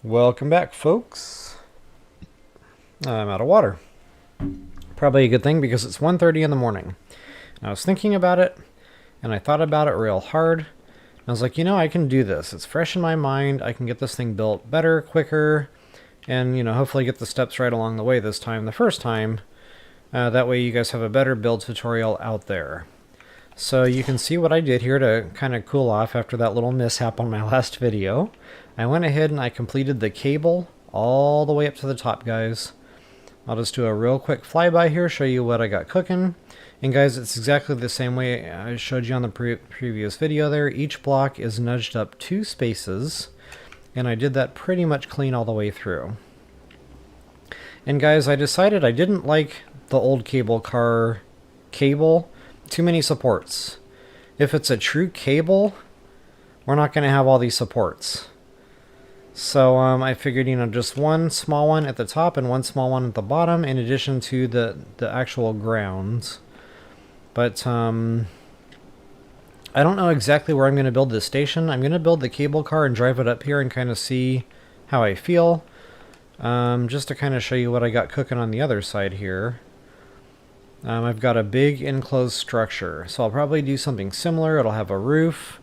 Welcome back, folks. I'm out of water. Probably a good thing because it's 1:30 in the morning. And I was thinking about it, and I thought about it real hard. And I was like, I can do this. It's fresh in my mind. I can get this thing built better, quicker, and, hopefully get the steps right along the way this time, the first time. That way you guys have a better build tutorial out there. So you can see what I did here to kind of cool off after that little mishap on my last video. I went ahead and I completed the cable all the way up to the top, guys. I'll just do a real quick flyby here, show you what I got cooking. And guys, it's exactly the same way I showed you on the previous video there. Each block is nudged up 2 spaces, and I did that pretty much clean all the way through. And guys, I decided I didn't like the old cable car cable. Too many supports. If it's a true cable, we're not going to have all these supports. So I figured, just one small one at the top and one small one at the bottom, in addition to the actual grounds. But I don't know exactly where I'm going to build this station. I'm going to build the cable car and drive it up here and kind of see how I feel. Just to kind of show you what I got cooking on the other side here. I've got a big enclosed structure, so I'll probably do something similar. It'll have a roof,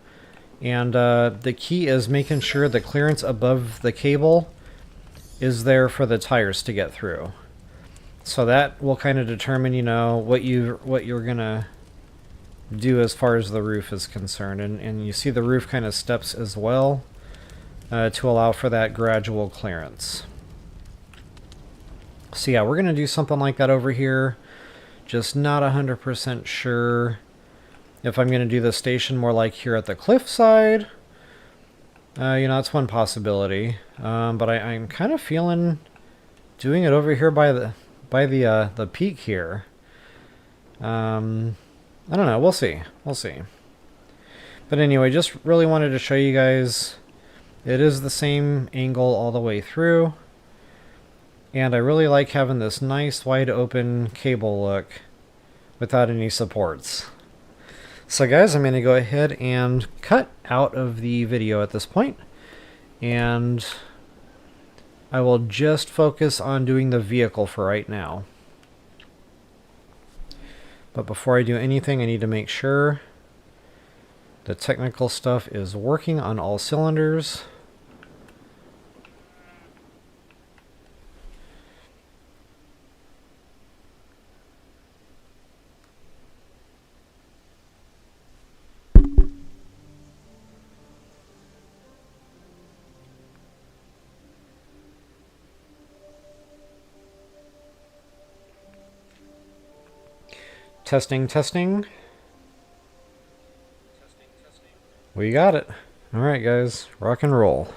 and the key is making sure the clearance above the cable is there for the tires to get through. So that will kind of determine, what you're gonna do as far as the roof is concerned. And you see the roof kind of steps as well to allow for that gradual clearance. So yeah, we're gonna do something like that over here. Just not 100% sure if I'm going to do the station more like here at the cliffside. That's one possibility. But I'm kind of feeling doing it over here by the peak here. I don't know. We'll see. We'll see. But anyway, just really wanted to show you guys it is the same angle all the way through. And I really like having this nice wide open cable look without any supports. So guys, I'm going to go ahead and cut out of the video at this point, and I will just focus on doing the vehicle for right now. But before I do anything, I need to make sure the technical stuff is working on all cylinders. Testing, testing. We got it. Alright guys, rock and roll.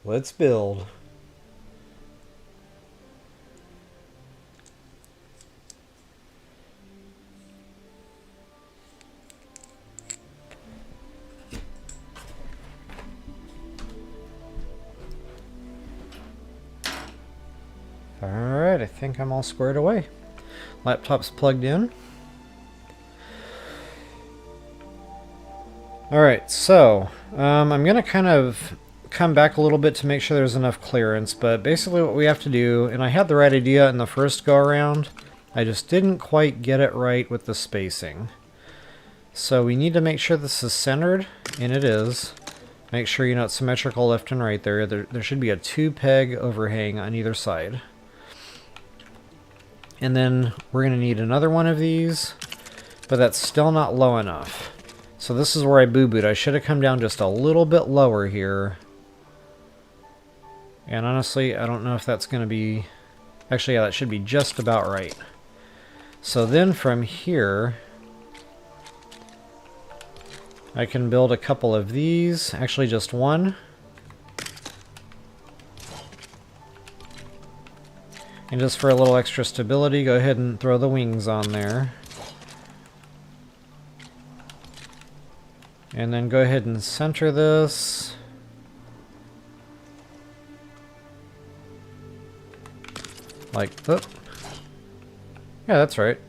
Let's build. Alright, I think I'm all squared away. Laptop's plugged in. Alright, so I'm going to kind of come back a little bit to make sure there's enough clearance, but basically what we have to do, and I had the right idea in the first go around, I just didn't quite get it right with the spacing. So we need to make sure this is centered, and it is. Make sure it's symmetrical left and right there. There should be a 2-peg overhang on either side. And then we're going to need another one of these, but that's still not low enough. So this is where I boo-booed. I should have come down just a little bit lower here. And honestly, I don't know if that's going to be... Actually, yeah, that should be just about right. So then from here, I can build a couple of these. Actually, just one. And just for a little extra stability, go ahead and throw the wings on there. And then go ahead and center this. Like, oh. Yeah, that's right.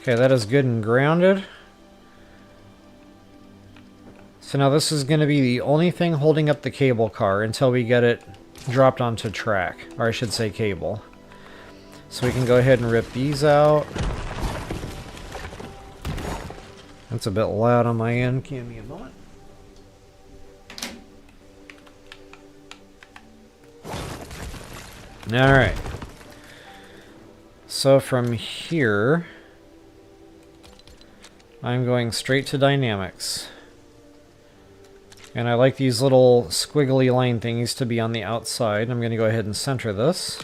Okay, that is good and grounded. So now this is going to be the only thing holding up the cable car until we get it dropped onto track, or I should say cable. So we can go ahead and rip these out. That's a bit loud on my end. Give me a moment. Alright. So from here, I'm going straight to dynamics. And I like these little squiggly line thingies to be on the outside. I'm going to go ahead and center this.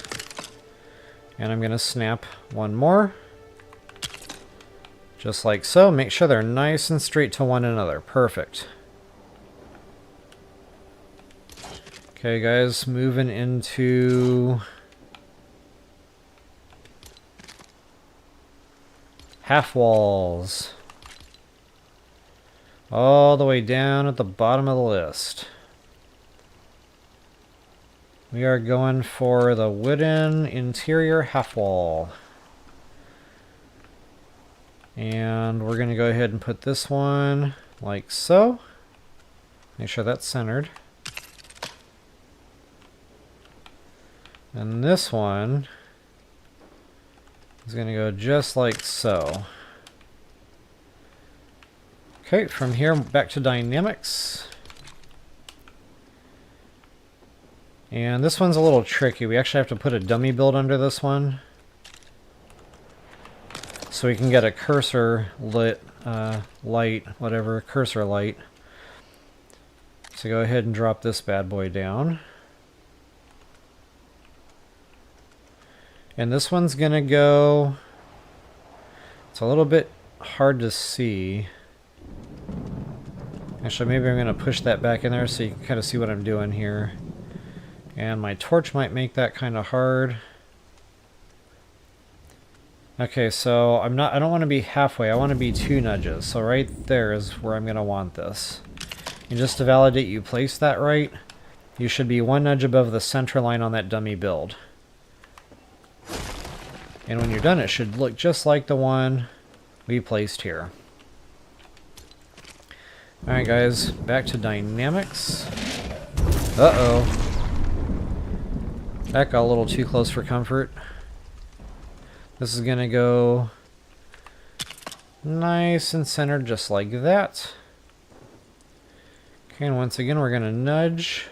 And I'm going to snap one more. Just like so. Make sure they're nice and straight to one another. Perfect. Okay, guys, moving into half walls. All the way down at the bottom of the list. We are going for the wooden interior half wall. And we're going to go ahead and put this one like so. Make sure that's centered. And this one is going to go just like so. Okay, from here back to dynamics. And this one's a little tricky. We actually have to put a dummy build under this one. So we can get a cursor lit, light, whatever, cursor light. So go ahead and drop this bad boy down. And this one's gonna go, it's a little bit hard to see. Actually, maybe I'm gonna push that back in there so you can kind of see what I'm doing here. And my torch might make that kind of hard. Okay, so I don't want to be halfway, I want to be 2 nudges. So right there is where I'm gonna want this. And just to validate you place that right, you should be 1 nudge above the center line on that dummy build. And when you're done, it should look just like the one we placed here. Alright guys, back to dynamics. Uh-oh. That got a little too close for comfort. This is going to go nice and centered just like that. Okay, and once again we're going to nudge.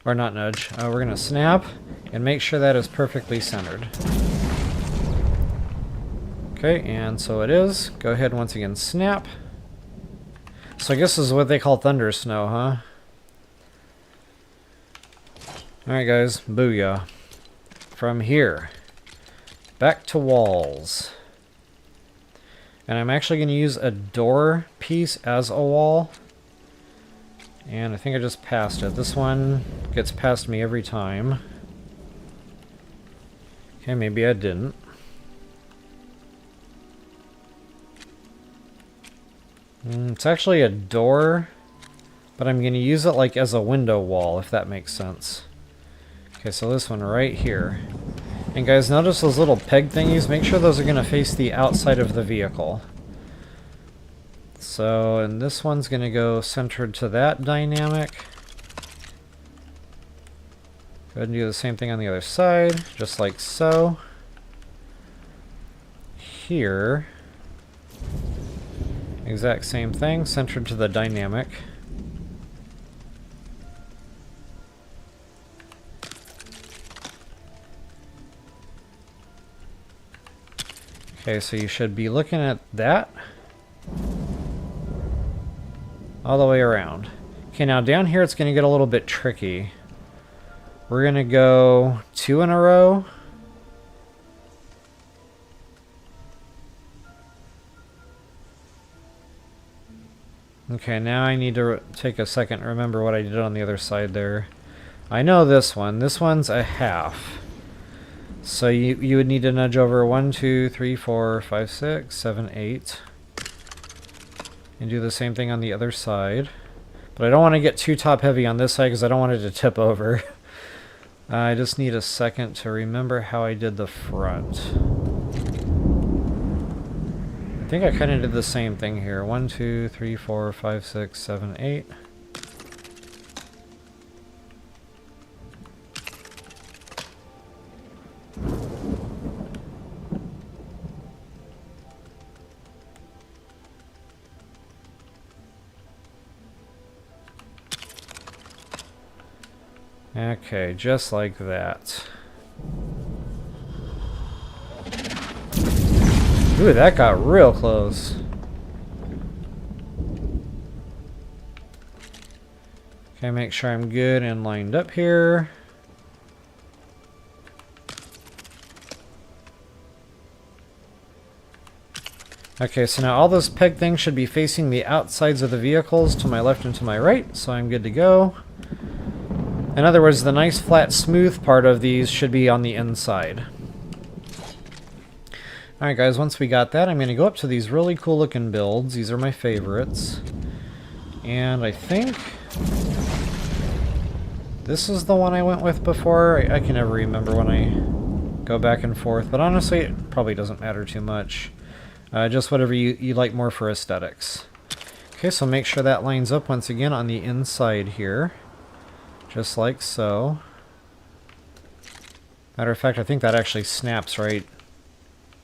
Or not nudge. We're going to snap and make sure that is perfectly centered. Okay, and so it is. Go ahead once again, snap. So I guess this is what they call thunder snow, huh? Alright guys, booyah. From here, back to walls. And I'm actually going to use a door piece as a wall. And I think I just passed it. This one gets past me every time. Okay, maybe I didn't. It's actually a door, but I'm going to use it like as a window wall, if that makes sense. Okay, so this one right here. And guys, notice those little peg thingies? Make sure those are going to face the outside of the vehicle. So, and this one's going to go centered to that dynamic. Go ahead and do the same thing on the other side, just like so. Here, exact same thing, centered to the dynamic. Okay, so you should be looking at that all the way around. Okay, now down here it's going to get a little bit tricky. We're going to go 2 in a row. Okay, now I need to take a second and remember what I did on the other side there. I know this one. This one's a half. So you would need to nudge over 1, 2, 3, 4, 5, 6, 7, 8. And do the same thing on the other side. But I don't want to get too top heavy on this side because I don't want it to tip over. I just need a second to remember how I did the front. I think I kind of did the same thing here. 1, 2, 3, 4, 5, 6, 7, 8. Okay, just like that. Ooh, that got real close. Okay, make sure I'm good and lined up here. Okay, so now all those peg things should be facing the outsides of the vehicles to my left and to my right, so I'm good to go. In other words, the nice, flat, smooth part of these should be on the inside. Alright guys, once we got that, I'm going to go up to these really cool looking builds. These are my favorites. And I think this is the one I went with before. I can never remember when I go back and forth, but honestly, it probably doesn't matter too much. Just whatever you like more for aesthetics. Okay, so make sure that lines up once again on the inside here. Just like so. Matter of fact, I think that actually snaps right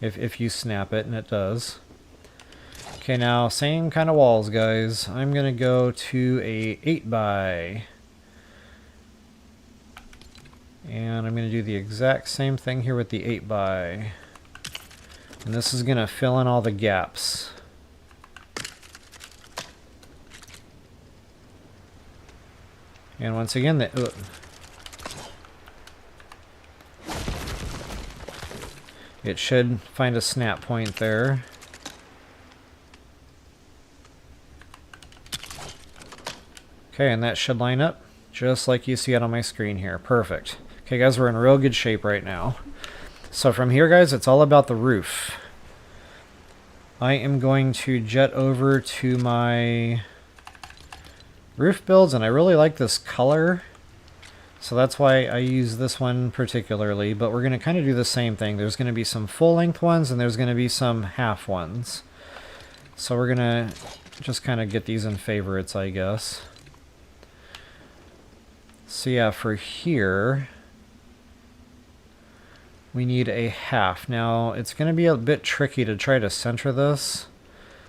if you snap it, and it does. Okay, now same kind of walls, guys. I'm gonna go to a 8x. And I'm gonna do the exact same thing here with the 8x. And this is gonna fill in all the gaps. And once again, it should find a snap point there. Okay, and that should line up just like you see it on my screen here. Perfect. Okay, guys, we're in real good shape right now. So from here, guys, it's all about the roof. I am going to jet over to my roof builds, and I really like this color. So that's why I use this one particularly, but we're going to kind of do the same thing. There's going to be some full-length ones, and there's going to be some half ones. So we're going to just kind of get these in favorites, I guess. So yeah, for here, we need a half. Now, it's going to be a bit tricky to try to center this.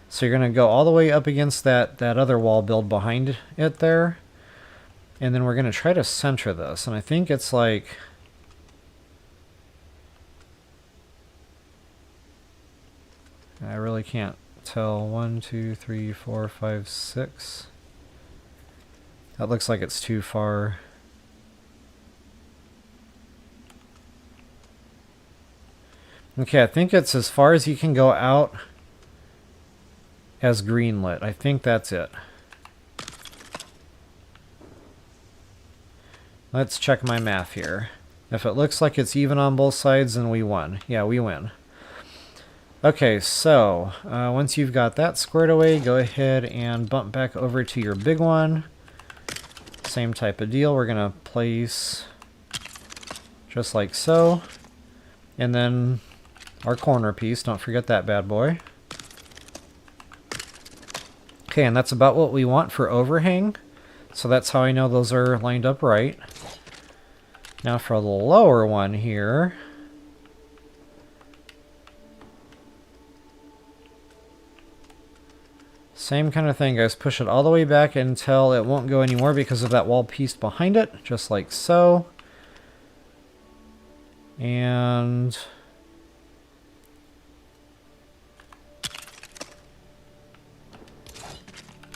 So you're going to go all the way up against that other wall build behind it there. And then we're going to try to center this. And I think it's like... I really can't tell. 1, 2, 3, 4, 5, 6. That looks like it's too far. Okay, I think it's as far as you can go out as greenlit. I think that's it. Let's check my math here. If it looks like it's even on both sides, then we won. Yeah, we win. Okay, so once you've got that squared away, go ahead and bump back over to your big one. Same type of deal. We're going to place just like so. And then our corner piece. Don't forget that bad boy. Okay, and that's about what we want for overhang. So that's how I know those are lined up right. Now for the lower one here. Same kind of thing, guys. Push it all the way back until it won't go anymore because of that wall piece behind it. Just like so. And...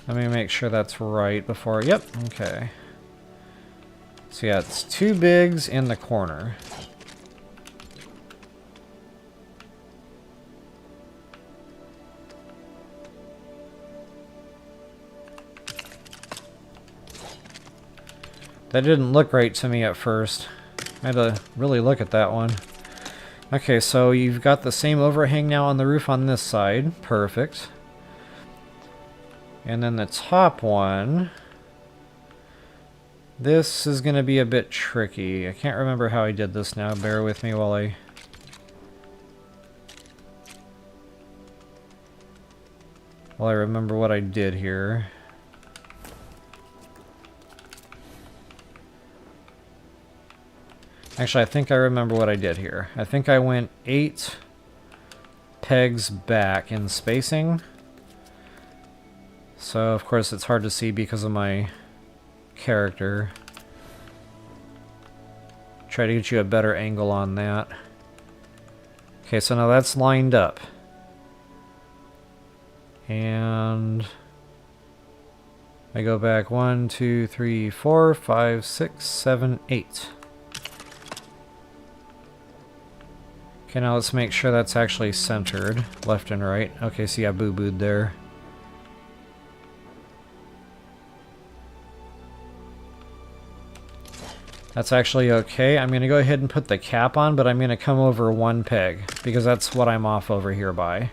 let me make sure that's right before... yep, okay. So yeah, it's 2 bigs in the corner. That didn't look right to me at first. I had to really look at that one. Okay, so you've got the same overhang now on the roof on this side. Perfect. And then the top one, this is going to be a bit tricky. I can't remember how I did this now. Bear with me while I... Well, I remember what I did here. Actually, I think I remember what I did here. I think I went 8 pegs back in spacing. So, of course, it's hard to see because of my character. Try to get you a better angle on that. Okay, so now that's lined up. And I go back 1, 2, 3, 4, 5, 6, 7, 8. Okay, now let's make sure that's actually centered, left and right. Okay, see, I boo-booed there. That's actually okay. I'm going to go ahead and put the cap on, but I'm going to come over 1 peg, because that's what I'm off over here by.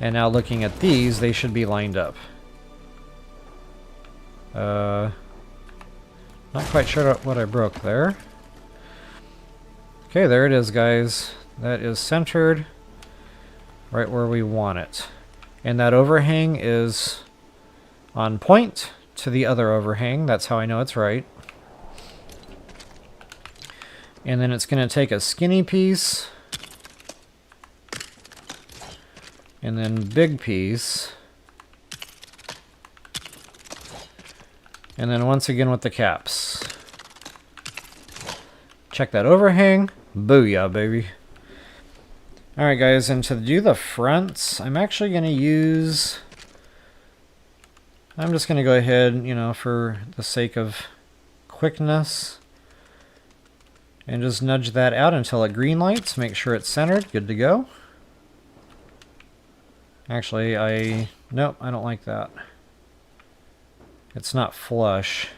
And now looking at these, they should be lined up. Not quite sure what I broke there. Okay, there it is, guys. That is centered right where we want it. And that overhang is on point to the other overhang. That's how I know it's right. And then it's going to take a skinny piece. And then big piece. And then once again with the caps. Check that overhang. Booyah, baby. Alright guys, and to do the fronts, I'm actually going to use... I'm just going to go ahead, you know, for the sake of quickness. And just nudge that out until it green lights. Make sure it's centered. Good to go. Actually, nope, I don't like that. It's not flush.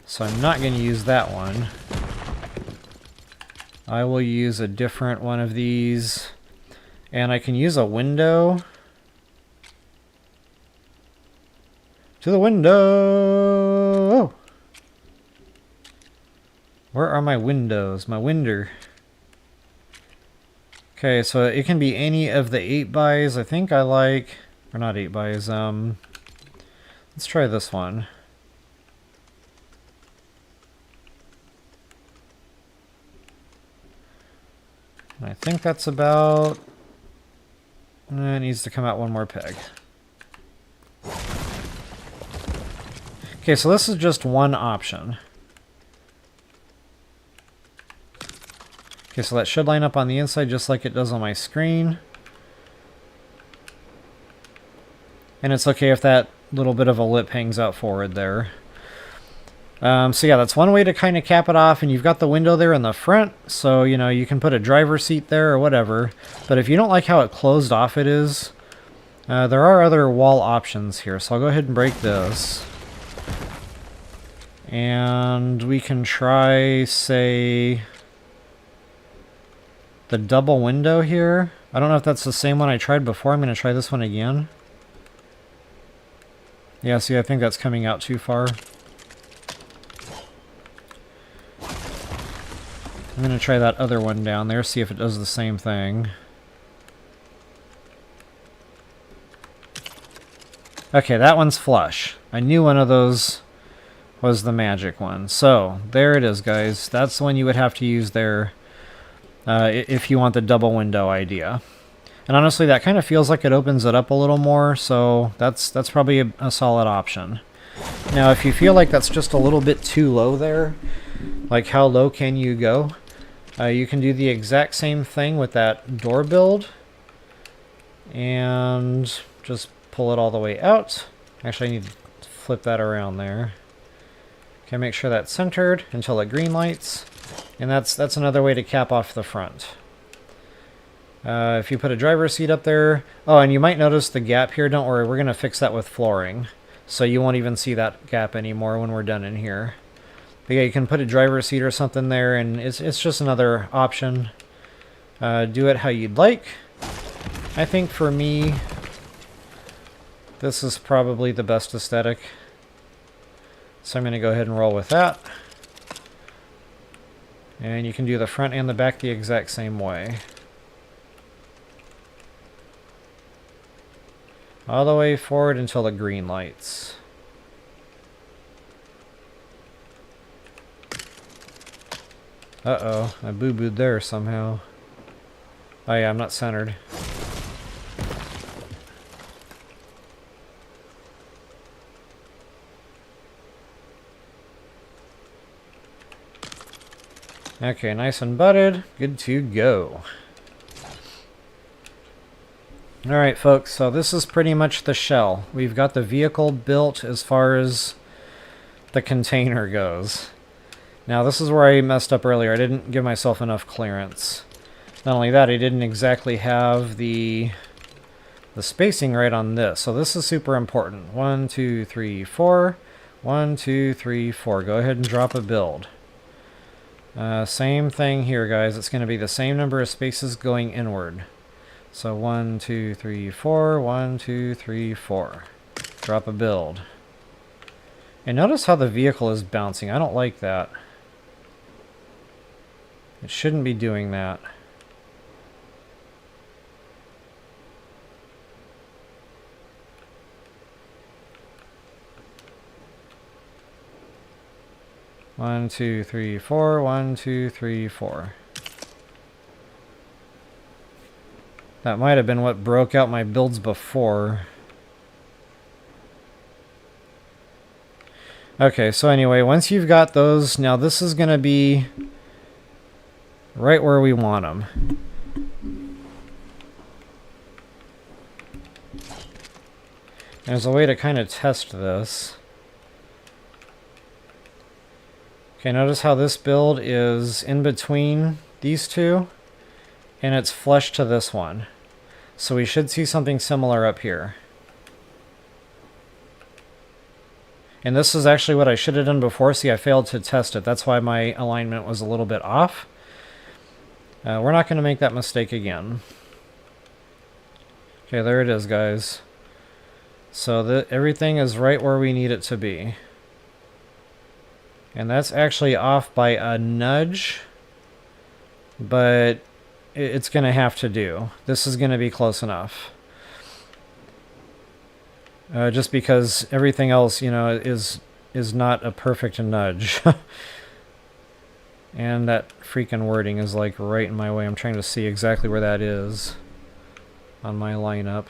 So I'm not going to use that one. I will use a different one of these. And I can use a window. To the window! Where are my windows? My winder. Okay, so it can be any of the 8x. I think I like... Or not 8x, let's try this one. And I think that's about... It needs to come out 1 more peg. Okay, so this is just one option. Okay, so that should line up on the inside just like it does on my screen. And it's okay if that little bit of a lip hangs out forward there. So yeah, that's one way to kind of cap it off, and you've got the window there in the front, so you know you can put a driver's seat there or whatever. But if you don't like how it closed off it is, there are other wall options here. So I'll go ahead and break this. And we can try, say, the double window here. I don't know if that's the same one I tried before. I'm going to try this one again. Yeah, see, I think that's coming out too far. I'm going to try that other one down there, see if it does the same thing. Okay, that one's flush. I knew one of those was the magic one. So, there it is, guys. That's the one you would have to use there if you want the double window idea. And honestly, that kind of feels like it opens it up a little more, so that's probably a solid option. Now, if you feel like that's just a little bit too low there, like how low can you go? You can do the exact same thing with that door build. And just pull it all the way out. Actually, I need to flip that around there. Okay, make sure that's centered until it green lights. And that's another way to cap off the front. If you put a driver's seat up there... Oh, and you might notice the gap here. Don't worry, we're going to fix that with flooring. So you won't even see that gap anymore when we're done in here. But yeah, you can put a driver's seat or something there, and it's just another option. Do it how you'd like. I think for me, this is probably the best aesthetic. So I'm going to go ahead and roll with that. And you can do the front and the back the exact same way. All the way forward until the green lights. Uh-oh, I boo-booed there somehow. Oh yeah, I'm not centered. Okay, nice and butted. Good to go. Alright folks, so this is pretty much the shell. We've got the vehicle built as far as the container goes. Now this is where I messed up earlier. I didn't give myself enough clearance. Not only that, I didn't exactly have the spacing right on this. So this is super important. 1, 2, 3, 4. 1, 2, 3, 4. Go ahead and drop a build. Same thing here, guys. It's going to be the same number of spaces going inward. So 1, 2, 3, 4. 1, 2, 3, 4. Drop a build. And notice how the vehicle is bouncing. I don't like that. It shouldn't be doing that. One, two, three, four. 1, 2, 3, 4. That might have been what broke out my builds before. Okay, so anyway, once you've got those, now this is going to be right where we want them. There's a way to kind of test this. Okay, notice how this build is in between these two, and it's flush to this one. So we should see something similar up here. And this is actually what I should have done before. See, I failed to test it. That's why my alignment was a little bit off. We're not going to make that mistake again. Okay, there it is, guys. So everything is right where we need it to be. And that's actually off by a nudge, but it's going to have to do. This is going to be close enough. Just because everything else, you know, is not a perfect nudge. And that freaking wording is like right in my way. I'm trying to see exactly where that is on my lineup.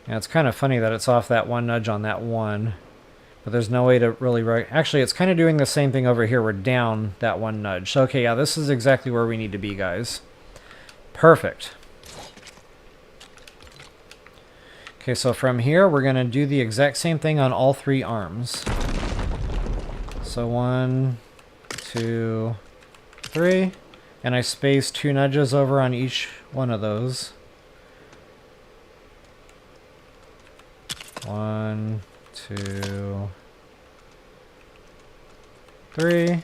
Yeah, it's kind of funny that it's off that one nudge on that one. But there's no way to really... Actually, it's kind of doing the same thing over here. We're down that one nudge. So, okay, yeah, this is exactly where we need to be, guys. Perfect. Okay, so from here, we're going to do the exact same thing on all three arms. So 1, 2, 3. And I space 2 nudges over on each one of those. 1, 2, 3.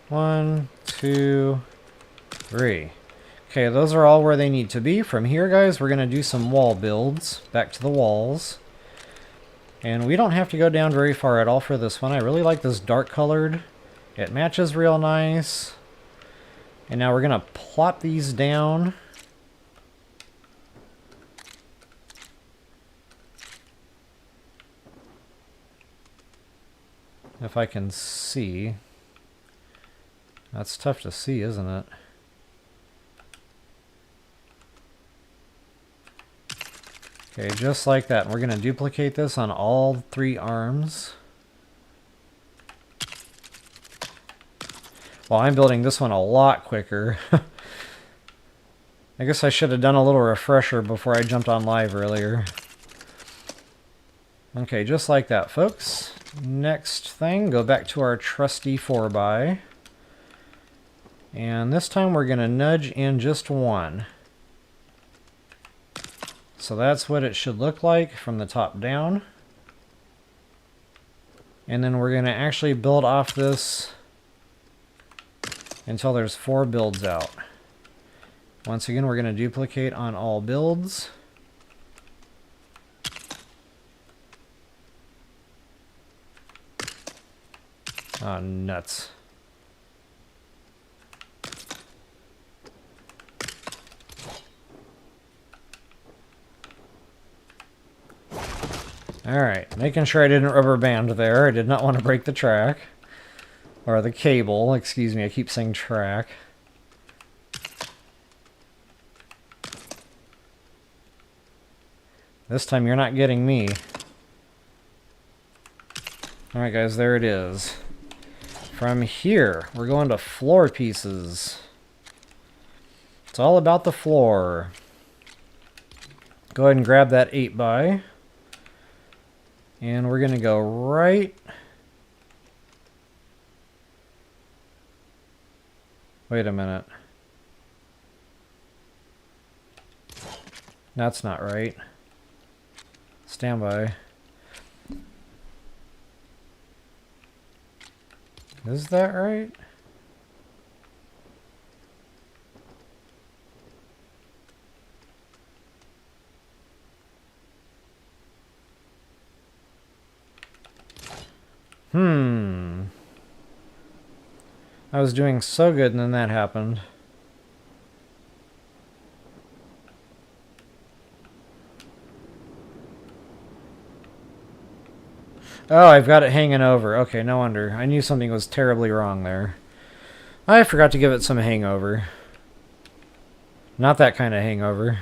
1, 2, 3. Okay, those are all where they need to be. From here, guys, we're going to do some wall builds. Back to the walls. And we don't have to go down very far at all for this one. I really like this dark colored. It matches real nice. And now we're going to plop these down. If I can see. That's tough to see, isn't it? Okay, just like that. We're going to duplicate this on all 3 arms. Well, I'm building this one a lot quicker. I guess I should have done a little refresher before I jumped on live earlier. Okay, just like that, folks. Next thing, go back to our trusty 4x. And this time we're going to nudge in just 1. So that's what it should look like from the top down. And then we're going to actually build off this until there's 4 builds out. Once again, we're going to duplicate on all builds. Oh, nuts. Alright, making sure I didn't rubber band there. I did not want to break the track. Or the cable, excuse me, I keep saying track. This time you're not getting me. Alright guys, there it is. From here, we're going to floor pieces. It's all about the floor. Go ahead and grab that 8x. And we're going to go right... Wait a minute. That's not right. Stand by. Is that right? I was doing so good and then that happened. Oh, I've got it hanging over. Okay, no wonder. I knew something was terribly wrong there. I forgot to give it some hangover. Not that kind of hangover.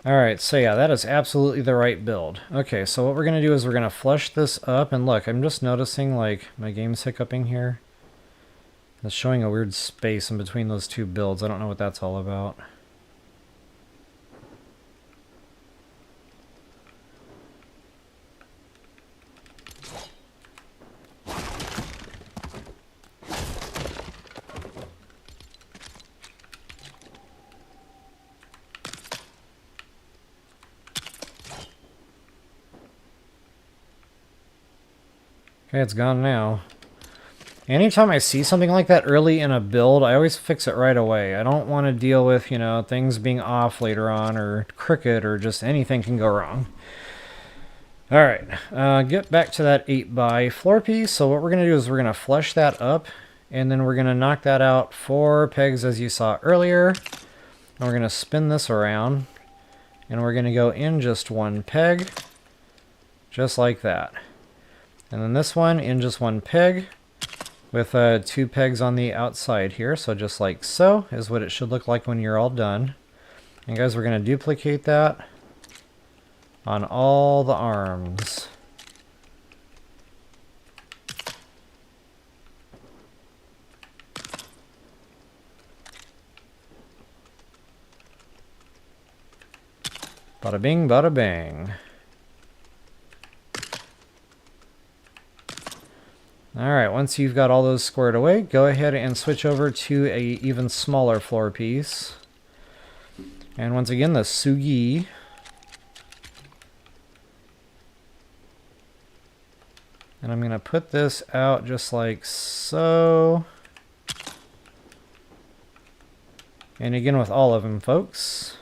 Alright, so yeah, that is absolutely the right build. Okay, so what we're going to do is we're going to flush this up. And look, I'm just noticing, like, my game's hiccuping here. It's showing a weird space in between those two builds. I don't know what that's all about. Okay, it's gone now. Anytime I see something like that early in a build, I always fix it right away. I don't want to deal with, you know, things being off later on, or crooked, or just anything can go wrong. Alright, get back to that 8x floor piece. So what we're going to do is we're going to flush that up, and then we're going to knock that out 4 pegs as you saw earlier. And we're going to spin this around, and we're going to go in just 1 peg, just like that. And then this one in just 1 peg with 2 pegs on the outside here. So just like so is what it should look like when you're all done. And guys, we're going to duplicate that on all the arms. Bada bing, bada bang. Alright, once you've got all those squared away, go ahead and switch over to a even smaller floor piece. And once again, the Sugi. And I'm going to put this out just like so. And again with all of them, folks.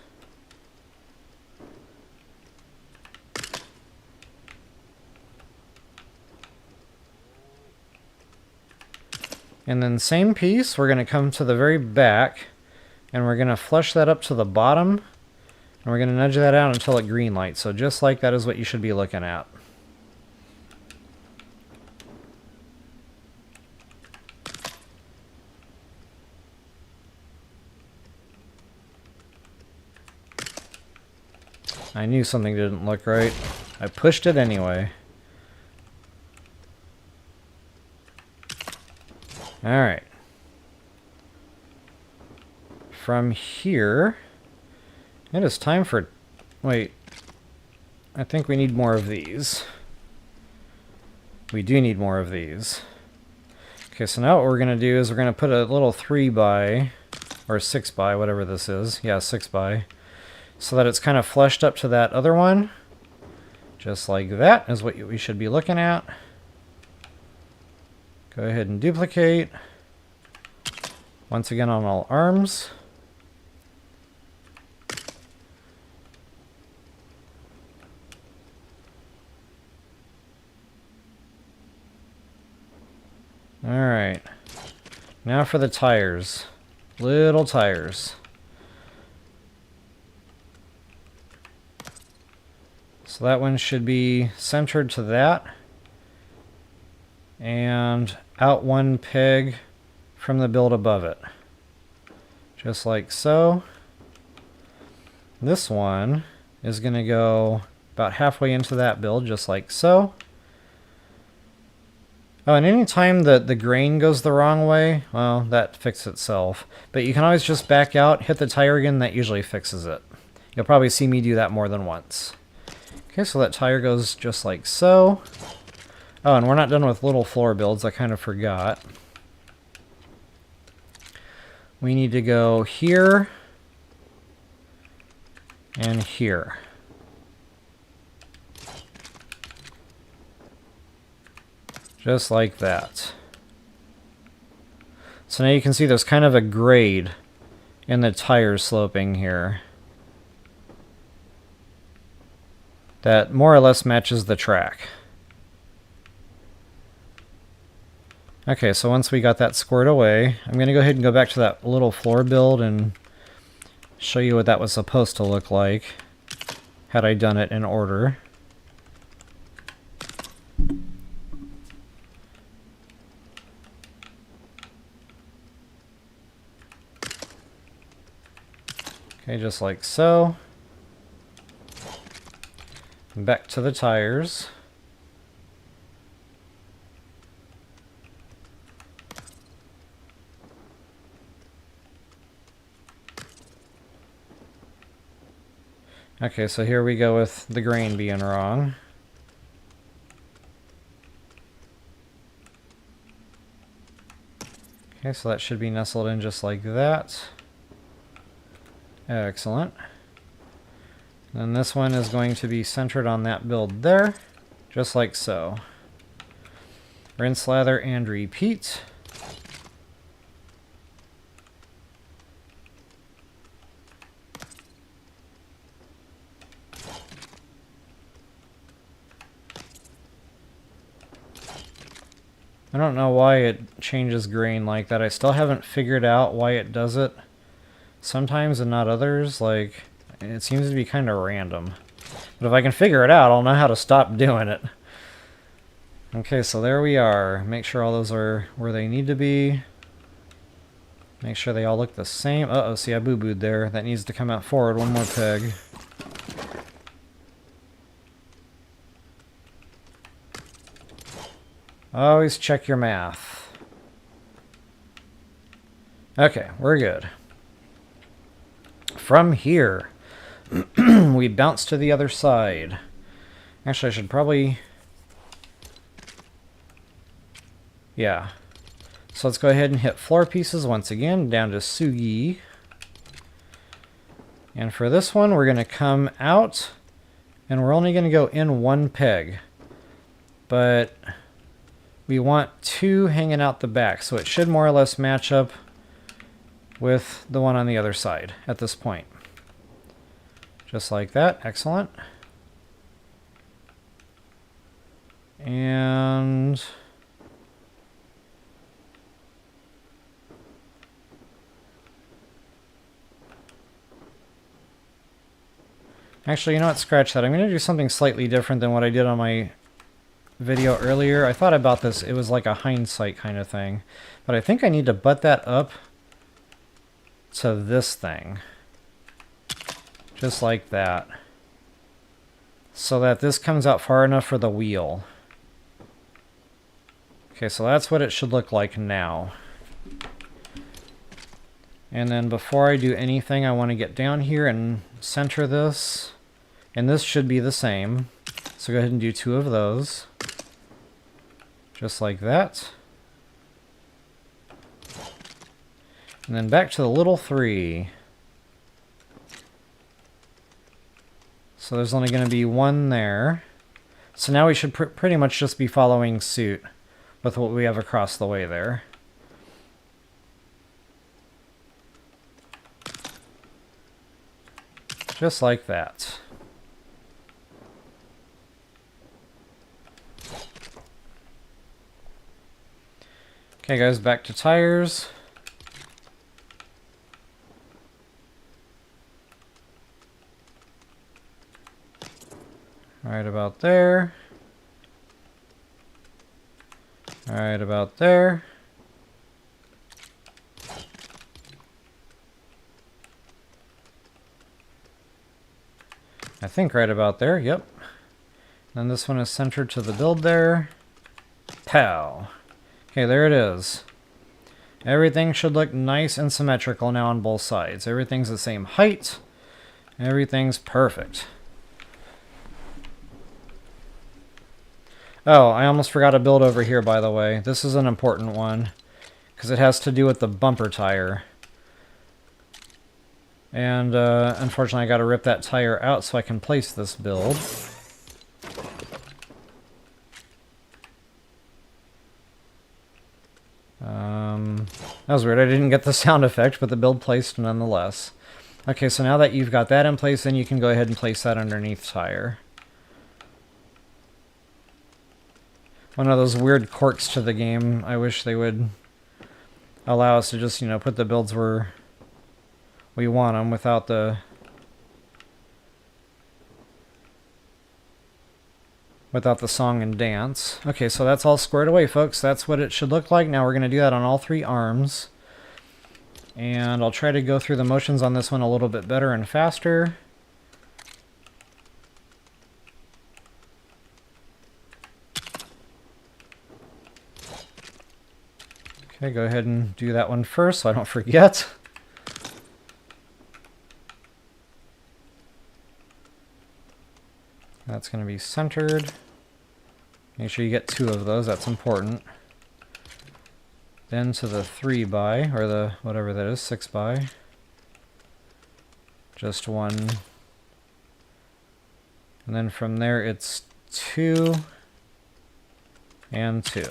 And then same piece, we're going to come to the very back, and we're going to flush that up to the bottom, and we're going to nudge that out until it green lights. So just like that is what you should be looking at. I knew something didn't look right. I pushed it anyway. Alright. From here, it is time for... Wait. I think we need more of these. We do need more of these. Okay, so now what we're going to do is we're going to put a little 3x, or 6x, whatever this is. Yeah, 6x. So that it's kind of flushed up to that other one. Just like that is what we should be looking at. Go ahead and duplicate. Once again on all arms. Alright. Now for the tires. Little tires. So that one should be centered to that. And out one peg from the build above it. Just like so. This one is going to go about halfway into that build, just like so. Oh, and any time that the grain goes the wrong way, well, that fixes itself. But you can always just back out, hit the tire again, that usually fixes it. You'll probably see me do that more than once. Okay, so that tire goes just like so. Oh, and we're not done with little floor builds, I kind of forgot. We need to go here and here. Just like that. So now you can see there's kind of a grade in the tire sloping here that more or less matches the track. Okay, so once we got that squared away, I'm going to go ahead and go back to that little floor build and show you what that was supposed to look like had I done it in order. Okay, just like so. Back to the tires. Okay, so here we go with the grain being wrong. Okay, so that should be nestled in just like that. Excellent. And this one is going to be centered on that build there, just like so. Rinse, lather, and repeat. I don't know why it changes grain like that. I still haven't figured out why it does it. Sometimes and not others, like, it seems to be kind of random. But if I can figure it out, I'll know how to stop doing it. Okay, so there we are. Make sure all those are where they need to be. Make sure they all look the same. Uh-oh, see, I boo-booed there. That needs to come out forward one more peg. Always check your math. Okay, we're good. From here, we bounce to the other side. Actually, I should probably... Yeah. So let's go ahead and hit floor pieces once again, down to Sugi. And for this one, we're going to come out, and we're only going to go in one peg. But we want two hanging out the back, so it should more or less match up with the one on the other side at this point. Just like that. Excellent. And actually, you know what? Scratch that. I'm going to do something slightly different than what I did on my video earlier. I thought about this. It was like a hindsight kind of thing. But I think I need to butt that up to this thing. Just like that. So that this comes out far enough for the wheel. Okay, so that's what it should look like now. And then before I do anything, I want to get down here and center this. And this should be the same. So go ahead and do two of those. Just like that. And then back to the little three. So there's only going to be one there. So now we should pretty much just be following suit with what we have across the way there. Just like that. Okay, guys, back to tires. Right about there. Right about there. I think right about there, yep. Then this one is centered to the build there. Pow. Okay, there it is. Everything should look nice and symmetrical now on both sides. Everything's the same height. Everything's perfect. Oh, I almost forgot a build over here, by the way. This is an important one, because it has to do with the bumper tire. And unfortunately, I got to rip that tire out so I can place this build. That was weird. I didn't get the sound effect, but the build placed nonetheless. Okay, so now that you've got that in place, then you can go ahead and place that underneath tire. One of those weird quirks to the game. I wish they would allow us to just, you know, put the builds where we want them without the song and dance. Okay, so that's all squared away, folks. That's what it should look like. Now we're going to do that on all three arms. And I'll try to go through the motions on this one a little bit better and faster. Okay, go ahead and do that one first so I don't forget. That's going to be centered. Make sure you get 2 of those, that's important. Then to the 3x, or the whatever that is, 6x. Just 1. And then from there it's 2 and 2.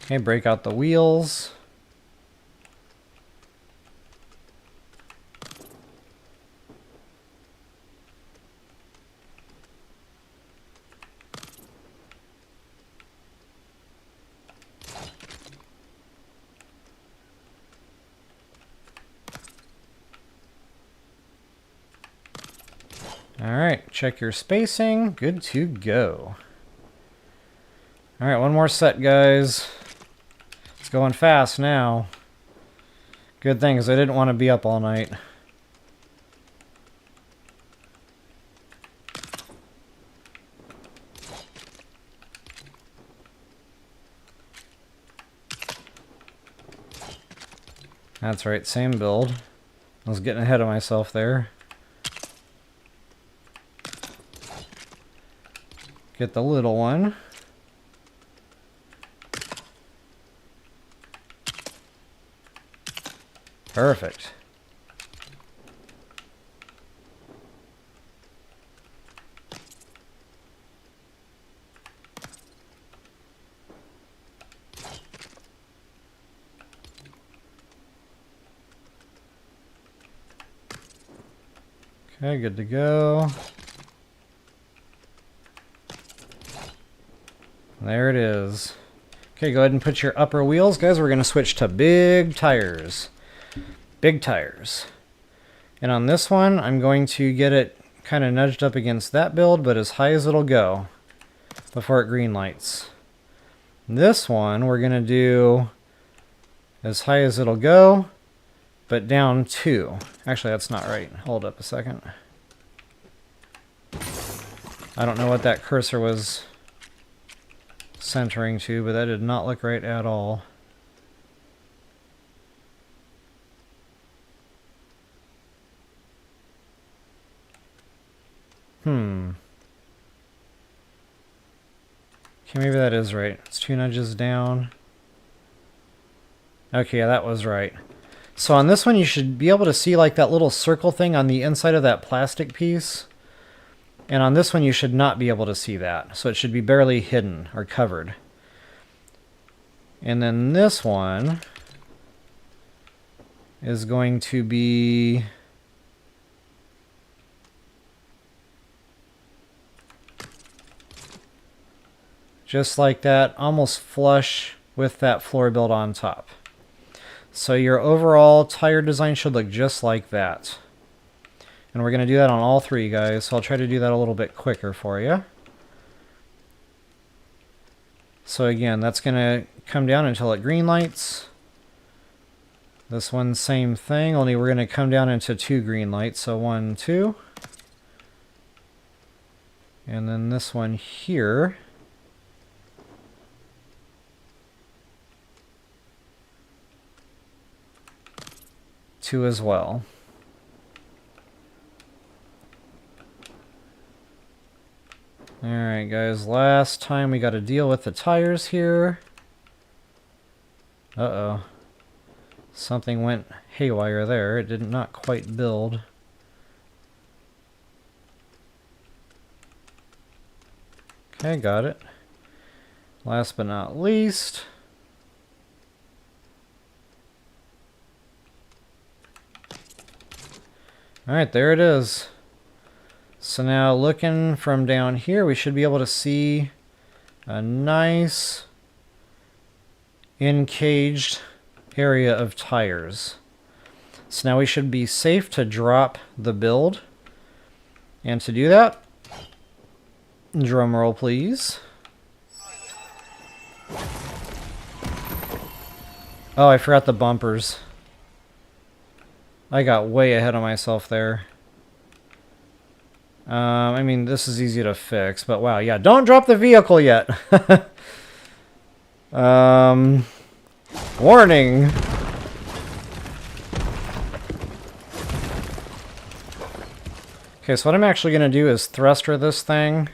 Okay, break out the wheels. Alright, check your spacing. Good to go. Alright, one more set, guys. It's going fast now. Good thing, because I didn't want to be up all night. That's right, same build. I was getting ahead of myself there. Get the little one. Perfect. Okay, good to go. There it is. Okay, go ahead and put your upper wheels, guys. We're going to switch to big tires. Big tires. And on this one, I'm going to get it kind of nudged up against that build, but as high as it'll go before it green lights. This one, we're going to do as high as it'll go, but down 2. Actually, that's not right. Hold up a second. I don't know what that cursor was centering to, but that did not look right at all. Okay, maybe that is right. It's 2 nudges down. Okay, yeah, that was right. So on this one, you should be able to see like that little circle thing on the inside of that plastic piece. And on this one, you should not be able to see that. So it should be barely hidden or covered. And then this one is going to be... Just like that, almost flush with that floor build on top. So your overall tire design should look just like that. And we're going to do that on all three, guys, so I'll try to do that a little bit quicker for you. So again, that's going to come down until it green lights. This one, same thing, only we're going to come down into 2 green lights. So 1, 2. And then this one here. Two as well. Alright guys, last time we got to deal with the tires here. Uh-oh. Something went haywire there. It did not quite build. Okay, got it. Last but not least. Alright, there it is. So now looking from down here, we should be able to see a nice encaged area of tires. So now we should be safe to drop the build. And to do that, drum roll please. Oh, I forgot the bumpers. I got way ahead of myself there. I mean, this is easy to fix, but wow, yeah, don't drop the vehicle yet. Warning. Okay, so what I'm actually going to do is thruster this thing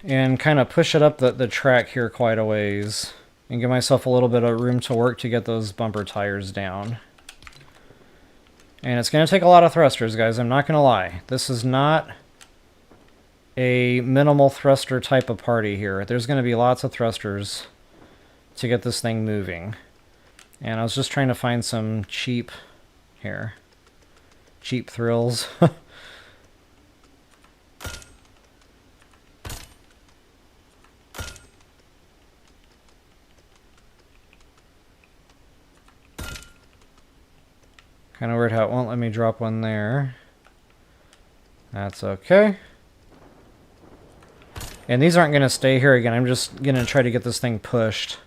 and kind of push it up the track here quite a ways and give myself a little bit of room to work to get those bumper tires down. And it's going to take a lot of thrusters, guys. I'm not going to lie. This is not a minimal thruster type of party here. There's going to be lots of thrusters to get this thing moving. And I was just trying to find some cheap thrills. Kind of weird how it won't let me drop one there. That's okay. And these aren't going to stay here again. I'm just going to try to get this thing pushed.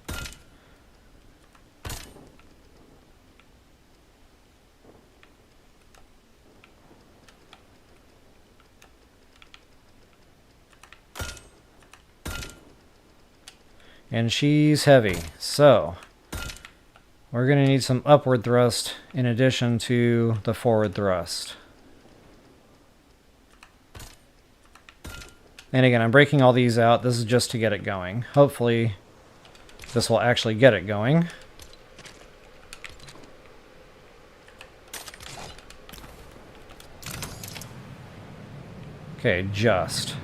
And she's heavy, so we're going to need some upward thrust in addition to the forward thrust. And again, I'm breaking all these out. This is just to get it going. Hopefully, this will actually get it going. Okay, just.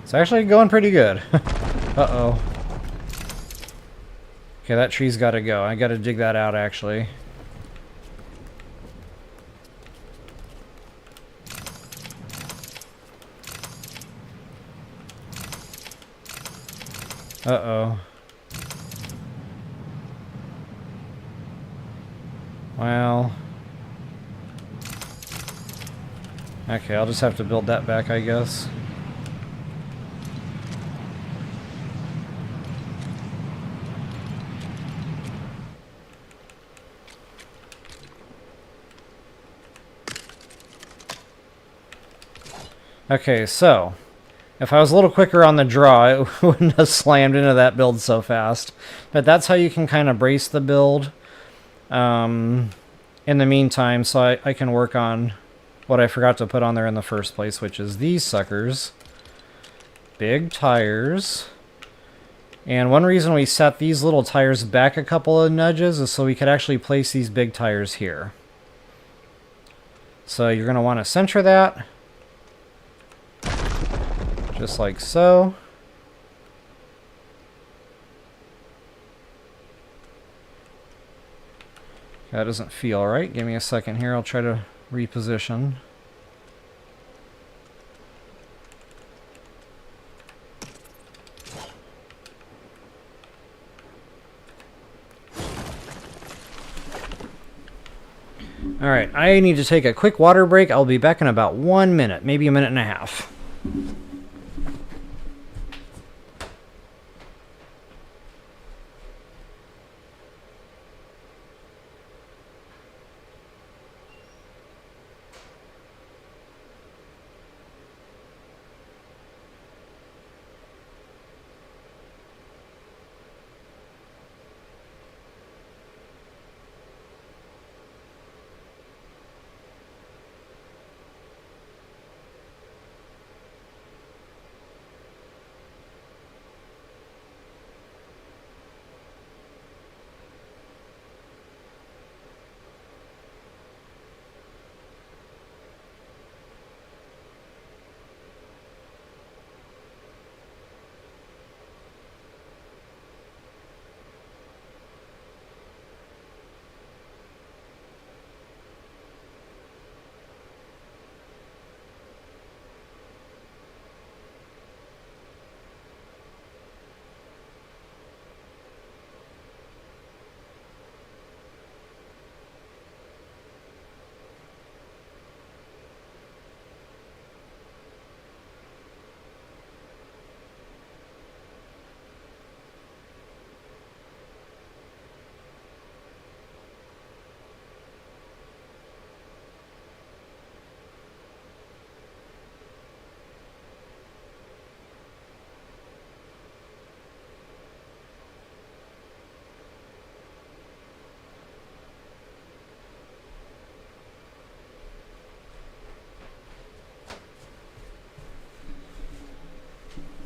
It's actually going pretty good. Uh-oh. Okay, that tree's got to go. I got to dig that out, actually. Uh-oh. Well. Okay, I'll just have to build that back, I guess. Okay, so if I was a little quicker on the draw, it wouldn't have slammed into that build so fast. But that's how you can kind of brace the build in the meantime, so I can work on what I forgot to put on there in the first place, which is these suckers. Big tires. And one reason we set these little tires back a couple of nudges is so we could actually place these big tires here. So you're going to want to center that. Just like so. That doesn't feel right. Give me a second here. I'll try to reposition. Alright, I need to take a quick water break. I'll be back in about 1 minute, maybe a minute and a half.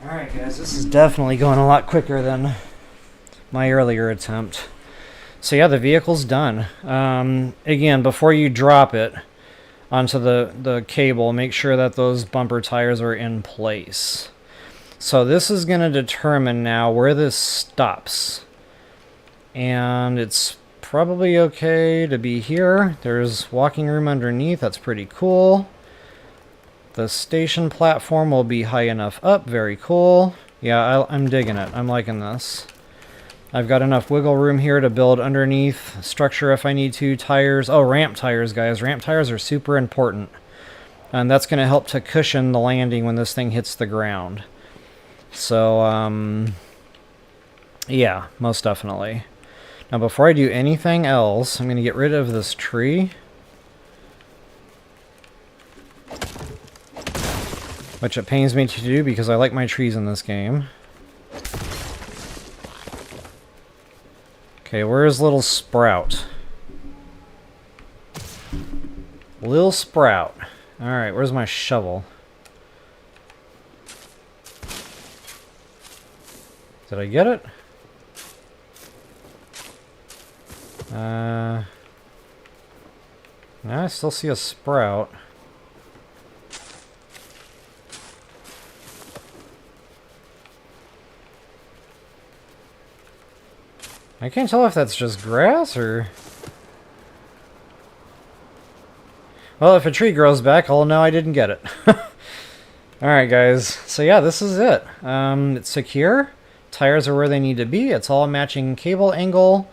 Alright guys, this is definitely going a lot quicker than my earlier attempt. So yeah, the vehicle's done. Again, before you drop it onto the cable, make sure that those bumper tires are in place. So this is going to determine now where this stops. And it's probably okay to be here. There's walking room underneath, that's pretty cool. The station platform will be high enough up, very cool. Yeah, I'm digging it, I'm liking this. I've got enough wiggle room here to build underneath structure if I need to. Tires, oh, ramp tires, guys. Ramp tires are super important. And that's going to help to cushion the landing when this thing hits the ground. So, yeah, most definitely. Now, before I do anything else, I'm going to get rid of this tree. Which it pains me to do because I like my trees in this game. Okay, where's little Sprout? Lil Sprout. Alright, where's my shovel? Did I get it? Now I still see a Sprout. I can't tell if that's just grass or... Well, if a tree grows back, I'll know I didn't get it. Alright, guys. So yeah, this is it. It's secure. Tires are where they need to be. It's all matching cable angle.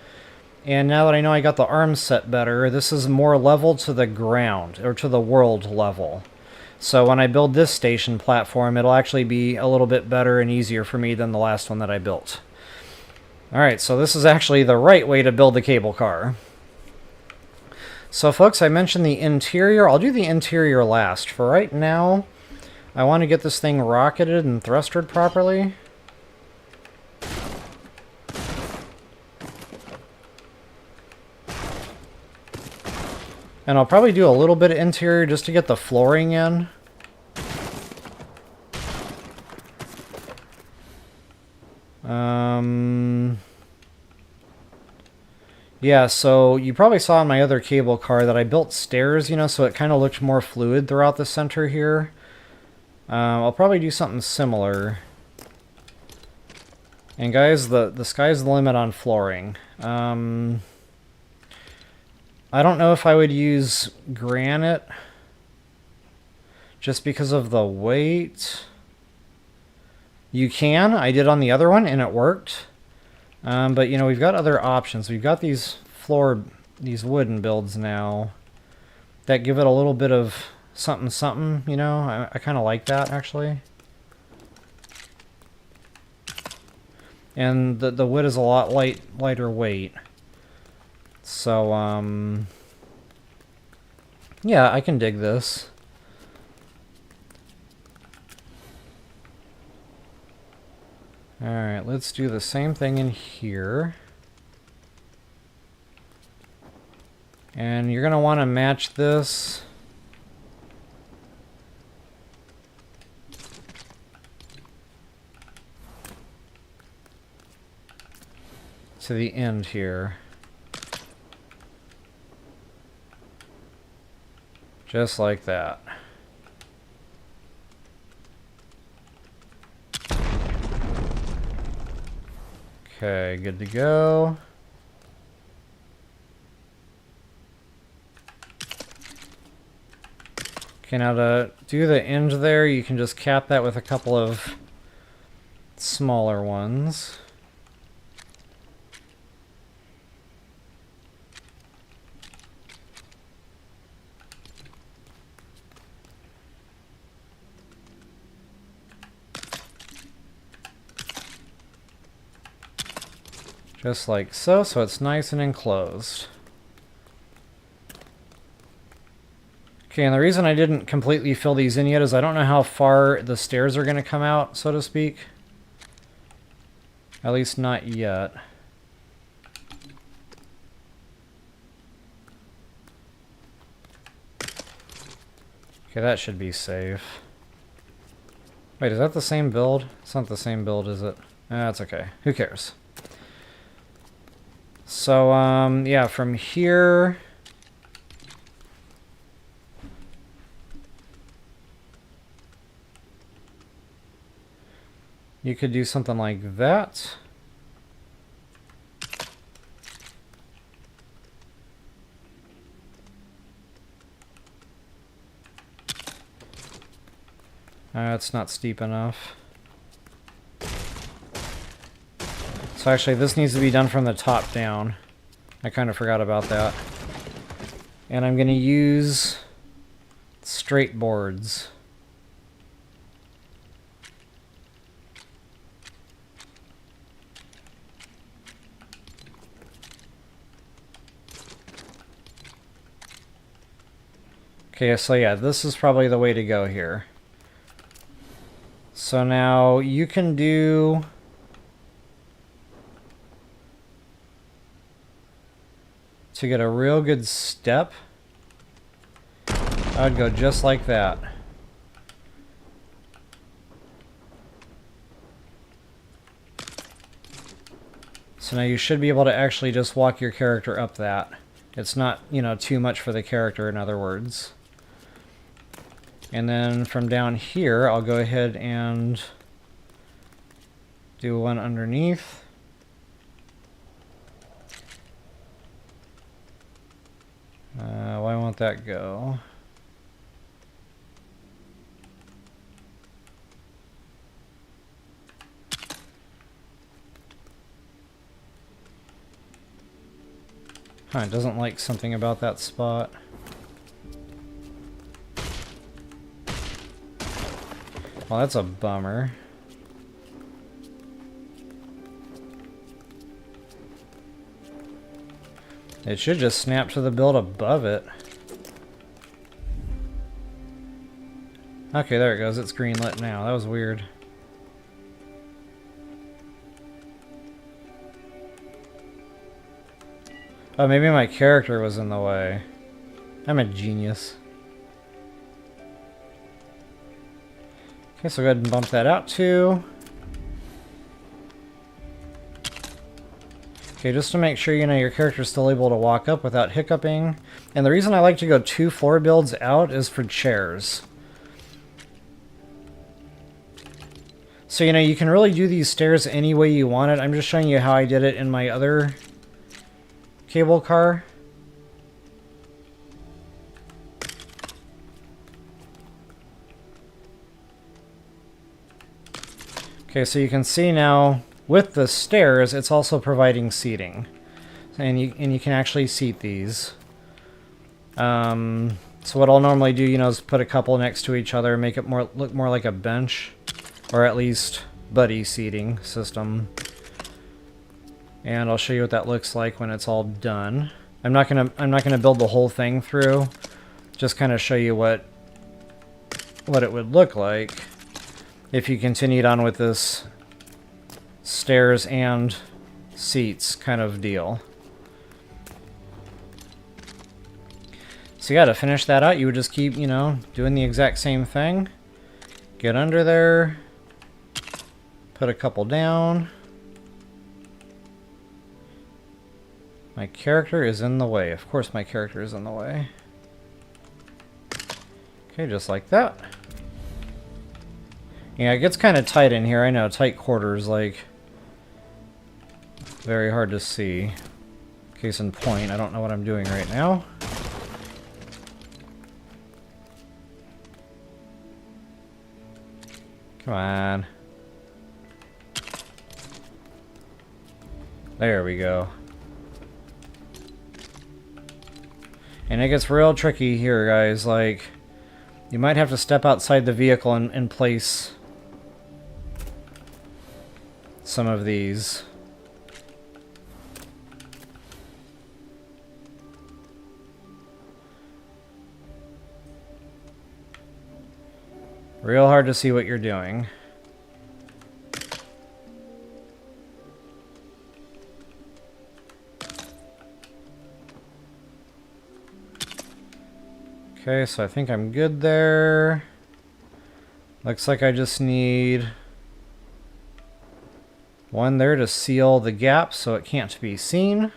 And now that I know I got the arms set better, this is more level to the ground, or to the world level. So when I build this station platform, it'll actually be a little bit better and easier for me than the last one that I built. Alright, so this is actually the right way to build the cable car. So folks, I mentioned the interior. I'll do the interior last. For right now, I want to get this thing rocketed and thrustered properly. And I'll probably do a little bit of interior just to get the flooring in. Yeah, so you probably saw in my other cable car that I built stairs, you know, so it kind of looked more fluid throughout the center here. I'll probably do something similar. And guys, the sky's the limit on flooring. I don't know if I would use granite just because of the weight. You can. I did on the other one and it worked. But you know, we've got other options. We've got these wooden builds now. that give it a little bit of something something, you know? I kind of like that, actually. And the wood is a lot lighter weight. So, yeah, I can dig this. Alright, let's do the same thing in here. And you're going to want to match this to the end here. Just like that. Okay, good to go. Okay, now to do the end there, you can just cap that with a couple of smaller ones. Just like so, so it's nice and enclosed. Okay, and the reason I didn't completely fill these in yet is I don't know how far the stairs are going to come out, so to speak. At least not yet. Okay, that should be safe. Wait, is that the same build? It's not the same build, is it? That's okay. Who cares? So, yeah, from here... you could do something like that. It's not steep enough. So actually, this needs to be done from the top down. I kind of forgot about that. And I'm going to use straight boards. Okay, so yeah, this is probably the way to go here. So now you can do... to get a real good step, I would go just like that. So now you should be able to actually just walk your character up that. It's not, you know, too much for the character, in other words. And then from down here, I'll go ahead and do one underneath. Why won't that go? Huh, it doesn't like something about that spot. Well, that's a bummer. It should just snap to the build above it. Okay, there it goes. It's greenlit now. That was weird. Oh, maybe my character was in the way. I'm a genius. Okay, so go ahead and bump that out too. Okay, just to make sure, you know, your character's still able to walk up without hiccuping. And the reason I like to go 2 floor builds out is for chairs. So, you know, you can really do these stairs any way you want it. I'm just showing you how I did it in my other cable car. Okay, so you can see now, with the stairs, it's also providing seating. And you can actually seat these. So what I'll normally do, you know, is put a couple next to each other, make it look more like a bench, or at least buddy seating system. And I'll show you what that looks like when it's all done. I'm not gonna build the whole thing through. Just kind of show you what it would look like if you continued on with this stairs and seats kind of deal. So yeah, to finish that out, you would just keep, you know, doing the exact same thing. Get under there, put a couple down. My character is in the way. Of course my character is in the way. Okay, just like that. Yeah, it gets kind of tight in here. I know, tight quarters, like, very hard to see. Case in point, I don't know what I'm doing right now. Come on. There we go. And it gets real tricky here, guys. Like, you might have to step outside the vehicle and place some of these. Real hard to see what you're doing. Okay, so I think I'm good there. Looks like I just need one there to seal the gap so it can't be seen.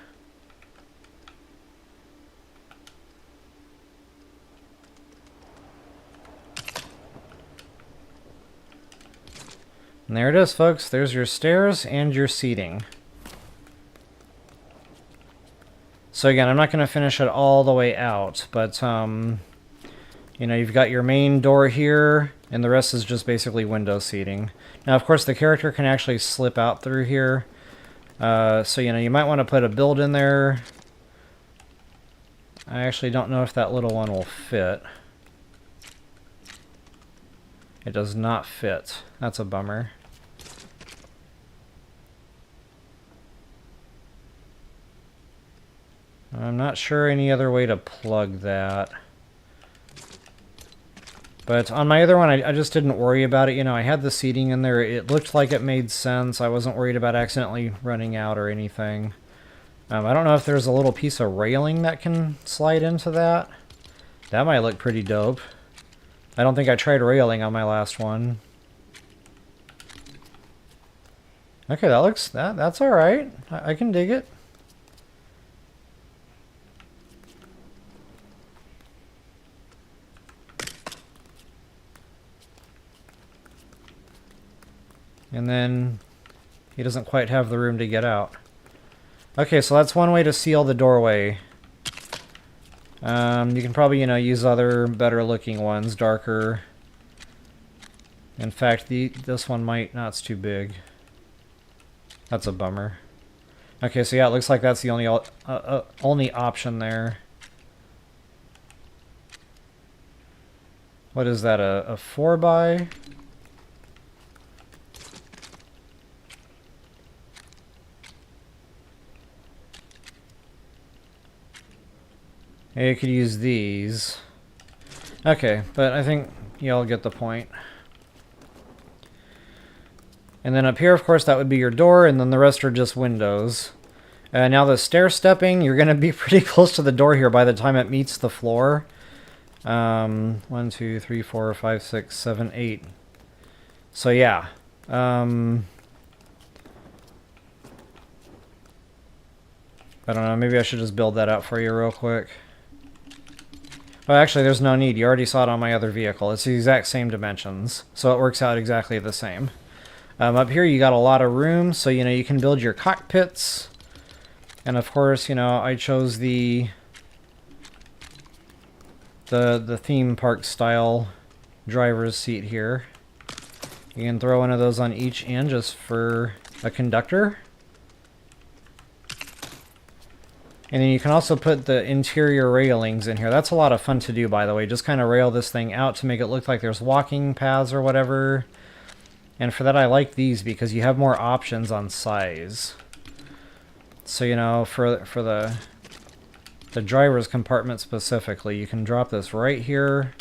And there it is, folks. There's your stairs and your seating. So again, I'm not going to finish it all the way out, but you know, you've got your main door here, and the rest is just basically window seating. Now, of course, the character can actually slip out through here. So, you know, you might want to put a build in there. I actually don't know if that little one will fit. It does not fit. That's a bummer. I'm not sure any other way to plug that. But on my other one, I just didn't worry about it. You know, I had the seating in there. It looked like it made sense. I wasn't worried about accidentally running out or anything. I don't know if there's a little piece of railing that can slide into that. That might look pretty dope. I don't think I tried railing on my last one. Okay, that's all right. I can dig it. And then he doesn't quite have the room to get out. Okay, so that's one way to seal the doorway. You can probably, you know, use other better looking ones, darker. In fact, this one might, no, it's too big. That's a bummer. Okay, so yeah, it looks like that's the only option there. What is that, a 4x? You could use these. Okay, but I think y'all get the point. And then up here, of course, that would be your door, and then the rest are just windows. Now the stair stepping, you're going to be pretty close to the door here by the time it meets the floor. 1, 2, 3, 4, 5, 6, 7, 8. So yeah. I don't know, maybe I should just build that out for you real quick. Well, actually, there's no need. You already saw it on my other vehicle. It's the exact same dimensions, so it works out exactly the same. Up here, you got a lot of room, so, you know, you can build your cockpits. And, of course, you know, I chose the theme park style driver's seat here. You can throw one of those on each end just for a conductor. And then you can also put the interior railings in here. That's a lot of fun to do, by the way. Just kind of rail this thing out to make it look like there's walking paths or whatever. And for that, I like these because you have more options on size. So, you know, for the driver's compartment specifically, you can drop this right here.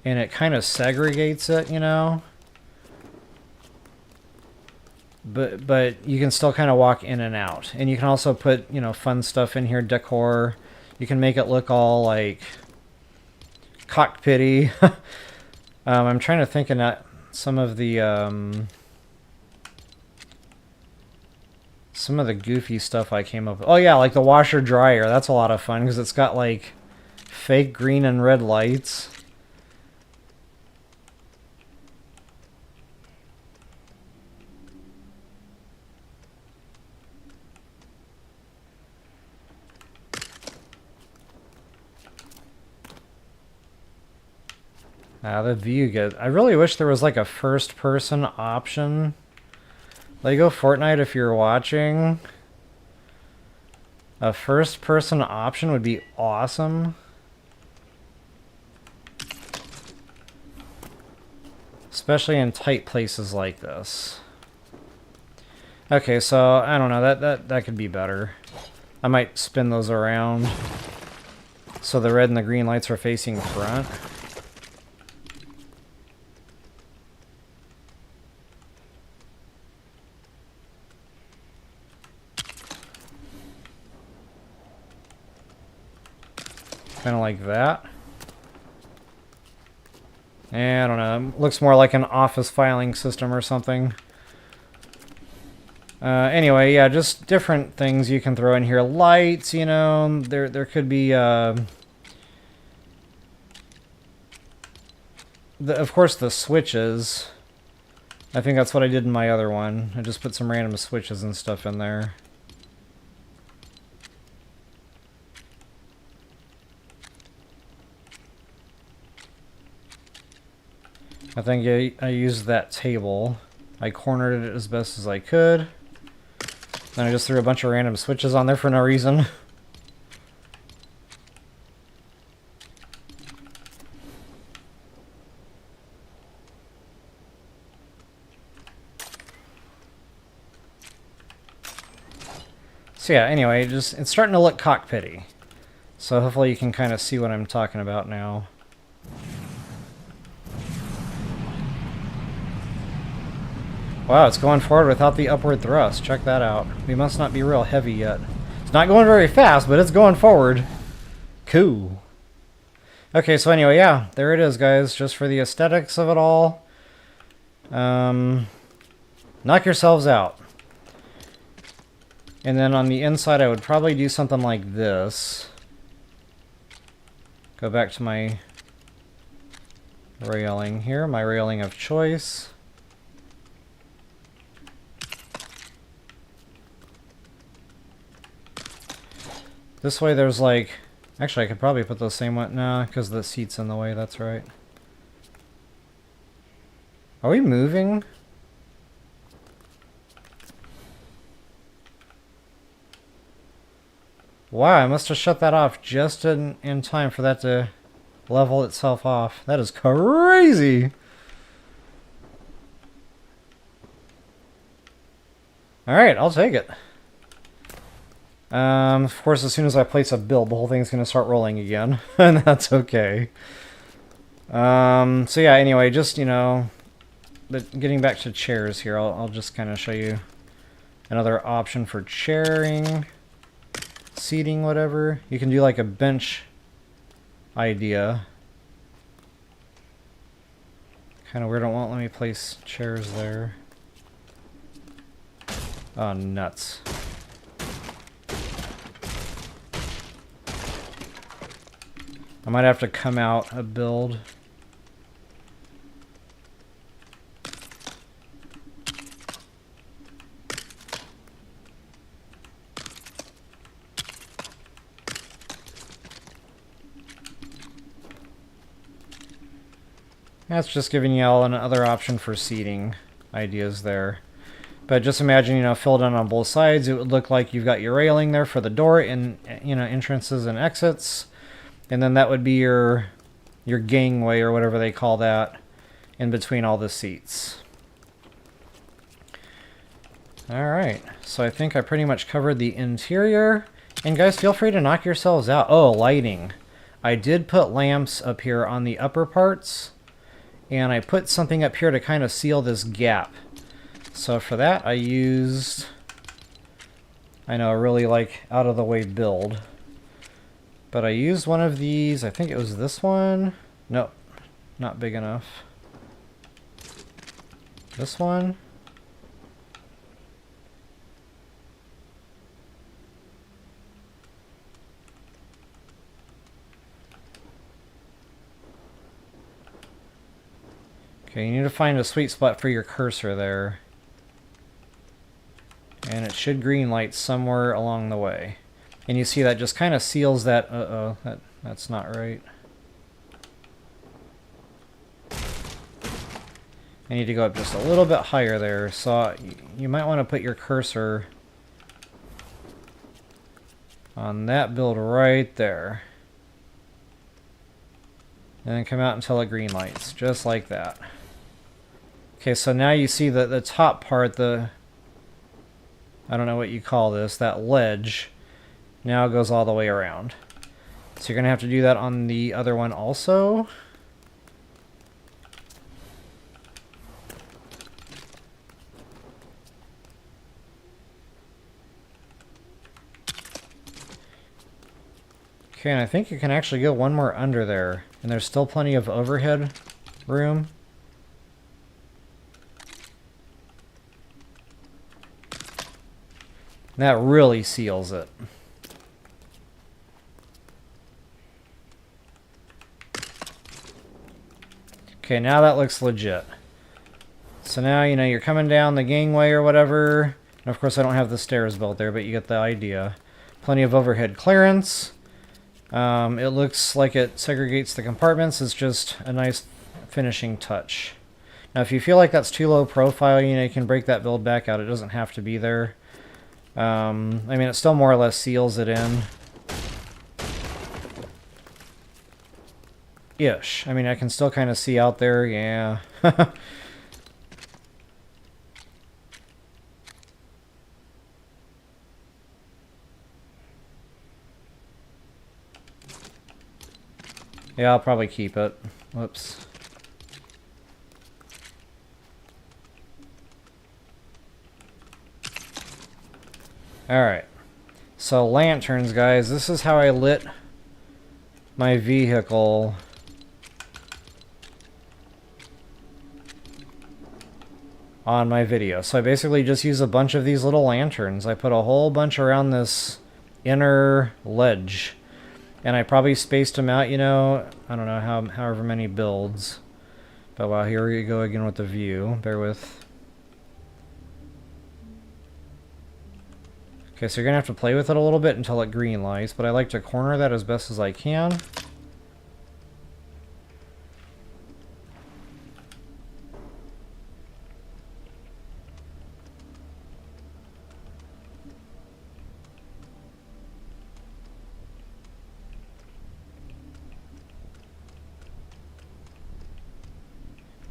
And it kind of segregates it, you know. But you can still kind of walk in and out. And you can also put, you know, fun stuff in here, decor. You can make it look all, like, cockpity. I'm trying to think of some of the goofy stuff I came up with. Oh, yeah, like the washer-dryer. That's a lot of fun because it's got, like, fake green and red lights. The view good. I really wish there was like a first-person option. Lego Fortnite, if you're watching, a first-person option would be awesome. Especially in tight places like this. Okay, so I don't know. That could be better. I might spin those around so the red and the green lights are facing front. Kind of like that. I don't know. It looks more like an office filing system or something. Anyway, yeah, just different things you can throw in here. Lights, you know, there could be, of course, the switches. I think that's what I did in my other one. I just put some random switches and stuff in there. I think I used that table. I cornered it as best as I could. Then I just threw a bunch of random switches on there for no reason. So yeah, anyway, it's starting to look cockpity. So hopefully you can kind of see what I'm talking about now. Wow, it's going forward without the upward thrust. Check that out. We must not be real heavy yet. It's not going very fast, but it's going forward. Cool. Okay, so anyway, yeah, there it is, guys. Just for the aesthetics of it all. Knock yourselves out. And then on the inside, I would probably do something like this. Go back to my railing here, my railing of choice. This way there's like... Actually, I could probably put the same one... No, because the seat's in the way, that's right. Are we moving? Wow, I must have shut that off just in time for that to level itself off. That is crazy! Alright, I'll take it. Of course, as soon as I place a build, the whole thing's going to start rolling again. And that's okay. So yeah, anyway, just, you know... But getting back to chairs here, I'll just kind of show you another option for chairing, seating, whatever. You can do like a bench idea. Kind of weird, it won't let me place chairs there. Oh, nuts. I might have to come out a build. That's just giving you all another option for seating ideas there. But just imagine, you know, filled in on both sides. It would look like you've got your railing there for the door and, you know, entrances and exits. And then that would be your gangway or whatever they call that in between all the seats. Alright, so I think I pretty much covered the interior. And guys, feel free to knock yourselves out. Oh, lighting. I did put lamps up here on the upper parts. And I put something up here to kind of seal this gap. So for that, I used, I know, a really like out-of-the-way build. But I used one of these, I think it was this one. Nope, not big enough. This one. Okay, you need to find a sweet spot for your cursor there. And it should green light somewhere along the way. And you see that just kind of seals that. Uh-oh, that's not right. I need to go up just a little bit higher there. So you might want to put your cursor on that build right there. And then come out until it green lights, just like that. Okay, so now you see that the top part, I don't know what you call this, that ledge, now goes all the way around. So you're going to have to do that on the other one also. Okay, and I think you can actually go one more under there, and there's still plenty of overhead room. That really seals it. Okay, now that looks legit. So now, you know, you're coming down the gangway or whatever. And of course, I don't have the stairs built there, but you get the idea. Plenty of overhead clearance. It looks like it segregates the compartments. It's just a nice finishing touch. Now, if you feel like that's too low profile, you know, you can break that build back out. It doesn't have to be there. I mean, it still more or less seals it in. Ish. I mean, I can still kind of see out there, yeah. Yeah, I'll probably keep it. Whoops. Alright. So lanterns, guys. This is how I lit my vehicle. On my video. So I basically just use a bunch of these little lanterns. I put a whole bunch around this inner ledge. And I probably spaced them out, you know, I don't know, however many builds. But wow, here we go again with the view. Bear with. Okay, so you're going to have to play with it a little bit until it green lights, but I like to corner that as best as I can.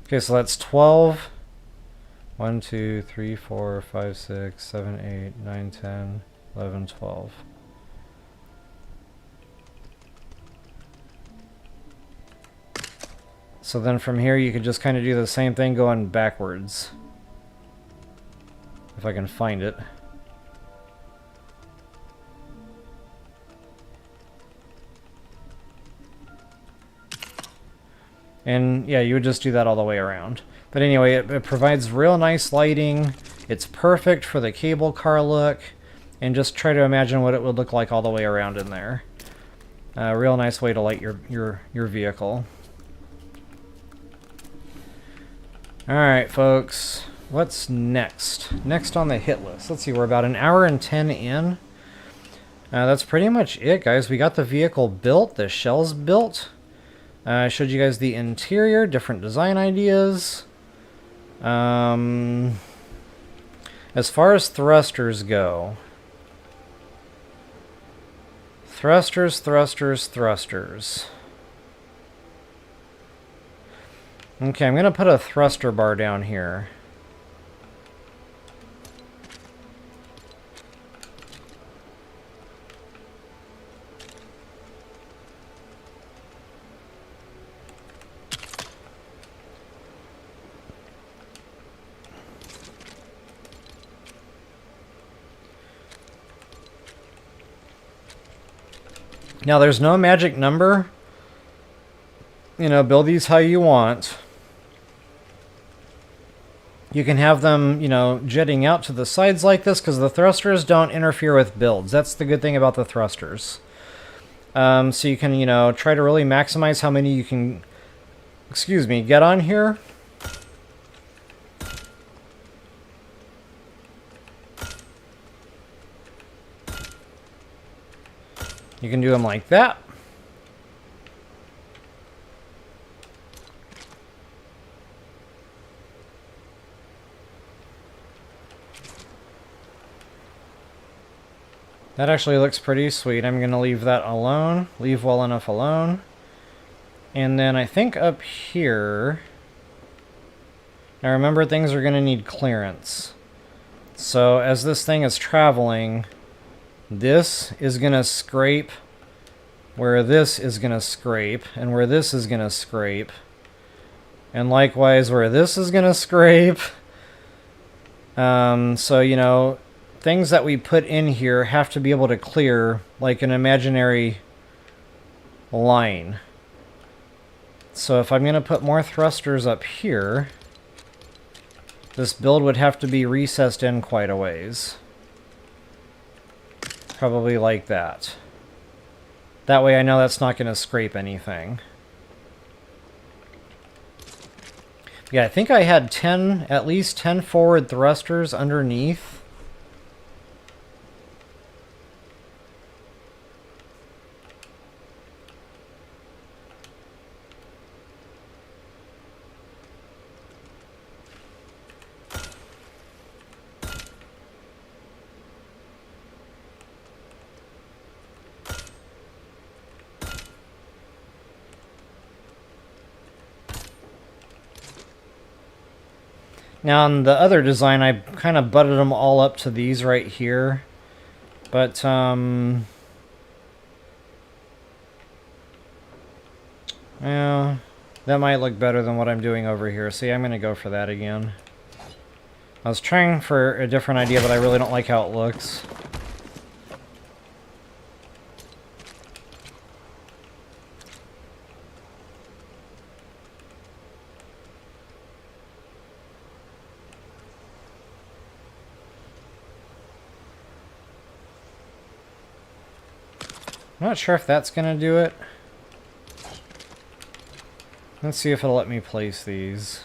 Okay, so that's 12. 1, 2, 3, 4, 5, 6, 7, 8, 9, 10, 11, 12. So then from here you could just kind of do the same thing going backwards. If I can find it. And yeah, you would just do that all the way around. But anyway, it provides real nice lighting. It's perfect for the cable car look. And just try to imagine what it would look like all the way around in there. A real nice way to light your vehicle. Alright, folks. What's next? Next on the hit list. Let's see, we're about an hour and 10 in. That's pretty much it, guys. We got the vehicle built, the shells built. I showed you guys the interior, different design ideas. And As far as thrusters go, thrusters. Okay, I'm going to put a thruster bar down here. Now, there's no magic number. You know, build these how you want. You can have them, you know, jetting out to the sides like this because the thrusters don't interfere with builds. That's the good thing about the thrusters. So you can, you know, try to really maximize how many you can, get on here. You can do them like that. That actually looks pretty sweet. I'm going to leave that alone. Leave well enough alone. And then I think up here... Now remember, things are going to need clearance. So as this thing is traveling, this is going to scrape where this is going to scrape, and where this is going to scrape. And likewise where this is going to scrape. So, you know... Things that we put in here have to be able to clear like an imaginary line. So if I'm going to put more thrusters up here, this build would have to be recessed in quite a ways. Probably like that. That way I know that's not going to scrape anything. Yeah, I think I had at least 10 forward thrusters underneath. Now, on the other design, I kind of butted them all up to these right here. But, yeah, that might look better than what I'm doing over here. See, I'm going to go for that again. I was trying for a different idea, but I really don't like how it looks. I'm not sure if that's going to do it. Let's see if it'll let me place these.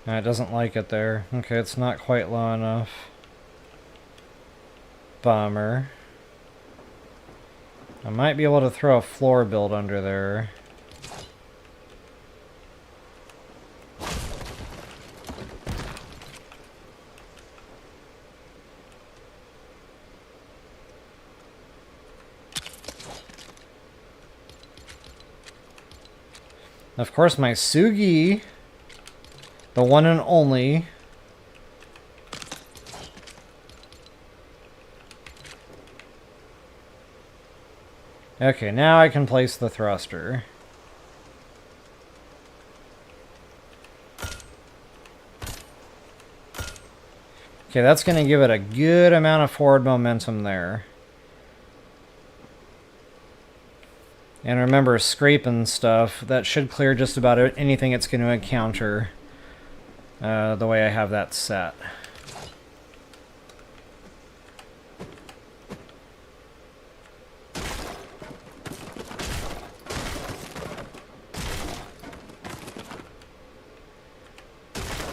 No, it doesn't like it there. Okay, it's not quite low enough. Bummer. I might be able to throw a floor build under there. Of course, my Sugi, the one and only. Okay, now I can place the thruster. Okay, that's going to give it a good amount of forward momentum there. And remember, scraping stuff, that should clear just about anything it's going to encounter. The way I have that set.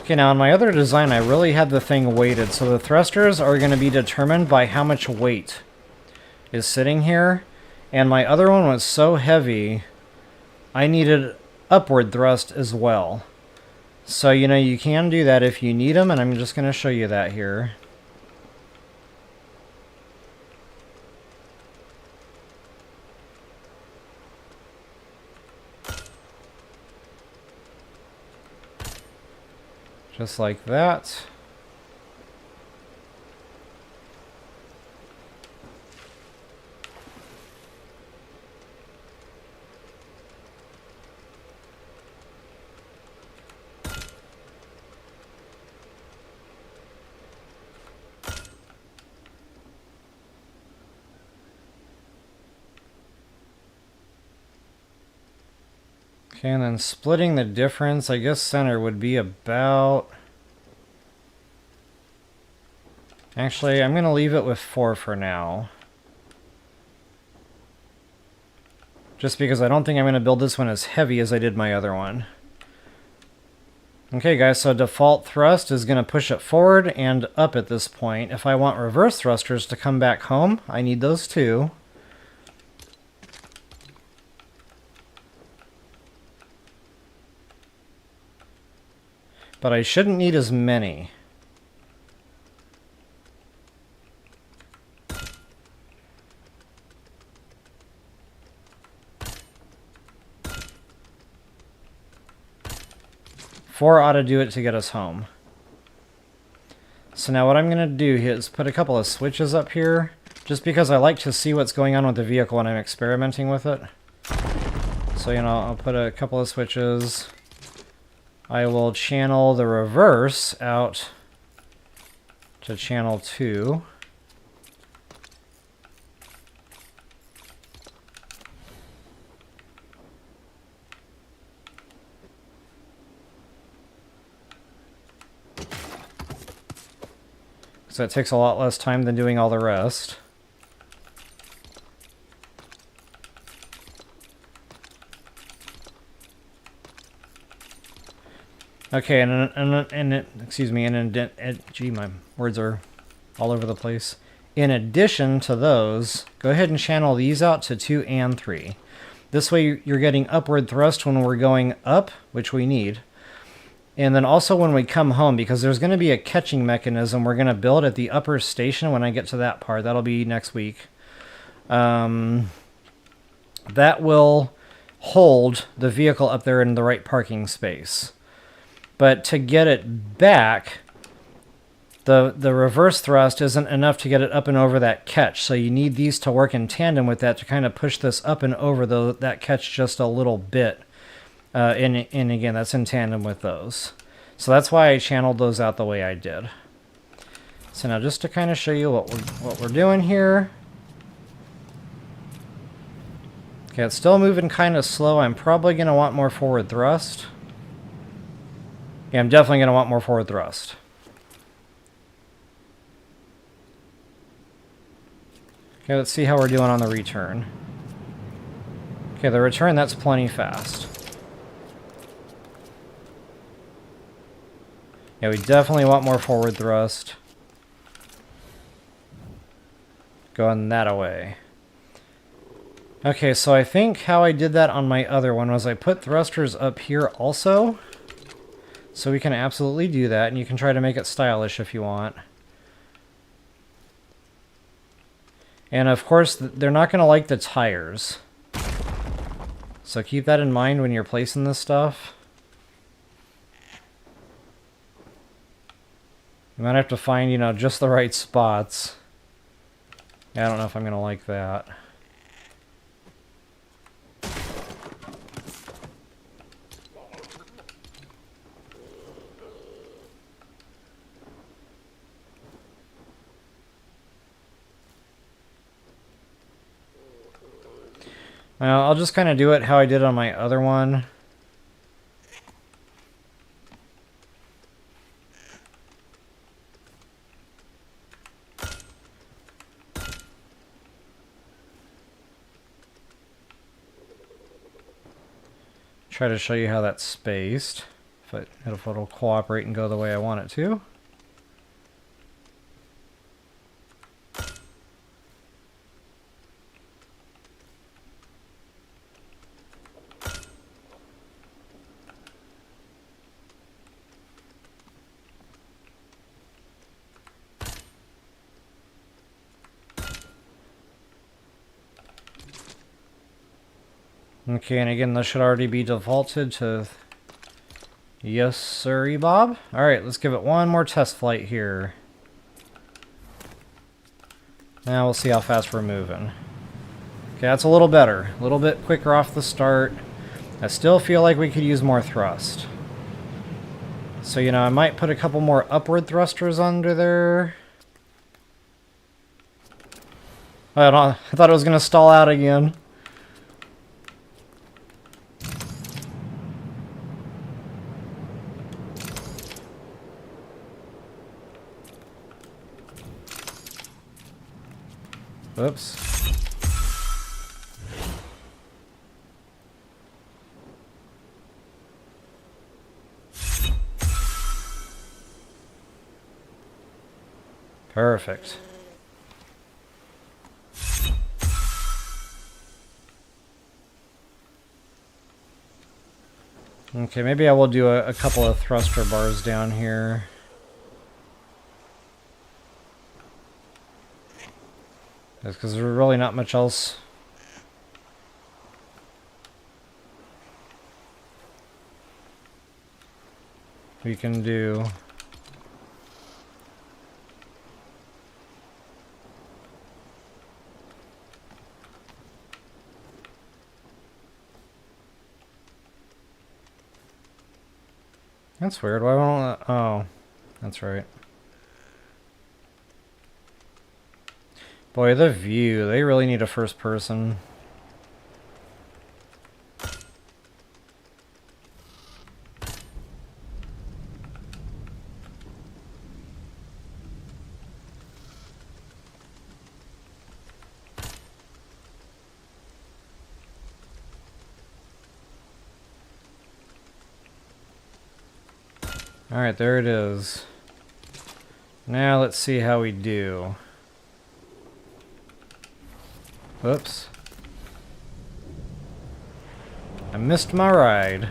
Okay, now in my other design, I really had the thing weighted, so the thrusters are going to be determined by how much weight is sitting here. And my other one was so heavy, I needed upward thrust as well. So, you know, you can do that if you need them, and I'm just going to show you that here. Just like that. Okay, and then splitting the difference, I guess center would be about... Actually, I'm going to leave it with 4 for now. Just because I don't think I'm going to build this one as heavy as I did my other one. Okay guys, so default thrust is going to push it forward and up at this point. If I want reverse thrusters to come back home, I need those too. But I shouldn't need as many. Four ought to do it to get us home. So now what I'm going to do is put a couple of switches up here, just because I like to see what's going on with the vehicle when I'm experimenting with it. So, you know, I'll put a couple of switches. I will channel the reverse out to channel 2. So it takes a lot less time than doing all the rest. Okay, gee, my words are all over the place. In addition to those, go ahead and channel these out to 2 and 3. This way you're getting upward thrust when we're going up, which we need. And then also when we come home, because there's going to be a catching mechanism we're going to build at the upper station when I get to that part. That'll be next week. That will hold the vehicle up there in the right parking space. But to get it back, the reverse thrust isn't enough to get it up and over that catch. So you need these to work in tandem with that to kind of push this up and over that catch just a little bit. And again, that's in tandem with those. So that's why I channeled those out the way I did. So now just to kind of show you what we're doing here. Okay, it's still moving kind of slow. I'm probably going to want more forward thrust. Yeah, I'm definitely going to want more forward thrust. Okay, let's see how we're doing on the return. Okay, the return, that's plenty fast. Yeah, we definitely want more forward thrust. Going that away. Okay, so I think how I did that on my other one was I put thrusters up here also. So we can absolutely do that, and you can try to make it stylish if you want. And of course, they're not going to like the tires. So keep that in mind when you're placing this stuff. You might have to find, you know, just the right spots. Yeah, I don't know if I'm going to like that. Well, I'll just kind of do it how I did on my other one. Try to show you how that's spaced. if it'll cooperate and go the way I want it to. Okay, and again, this should already be defaulted to yes, sirree, Bob. All right, let's give it one more test flight here. Now we'll see how fast we're moving. Okay, that's a little better. A little bit quicker off the start. I still feel like we could use more thrust. So, you know, I might put a couple more upward thrusters under there. I thought it was going to stall out again. Oops. Perfect. Okay, maybe I will do a couple of thruster bars down here. That's because there's really not much else we can do. That's weird. Why won't... Oh, that's right. Boy, the view. They really need a first person. Alright, there it is. Now let's see how we do. Whoops. I missed my ride.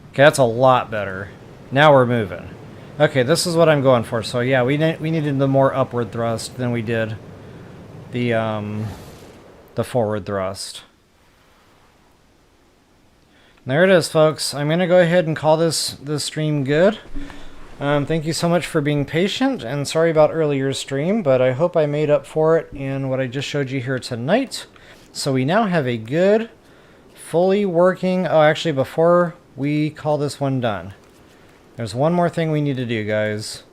Okay, that's a lot better. Now we're moving. Okay, this is what I'm going for. So yeah, we needed the more upward thrust than we did the forward thrust. There it is, folks. I'm going to go ahead and call this stream good. Thank you so much for being patient, and sorry about earlier stream, but I hope I made up for it in what I just showed you here tonight. So we now have a good, fully working... Oh, actually, before we call this one done, there's one more thing we need to do, guys.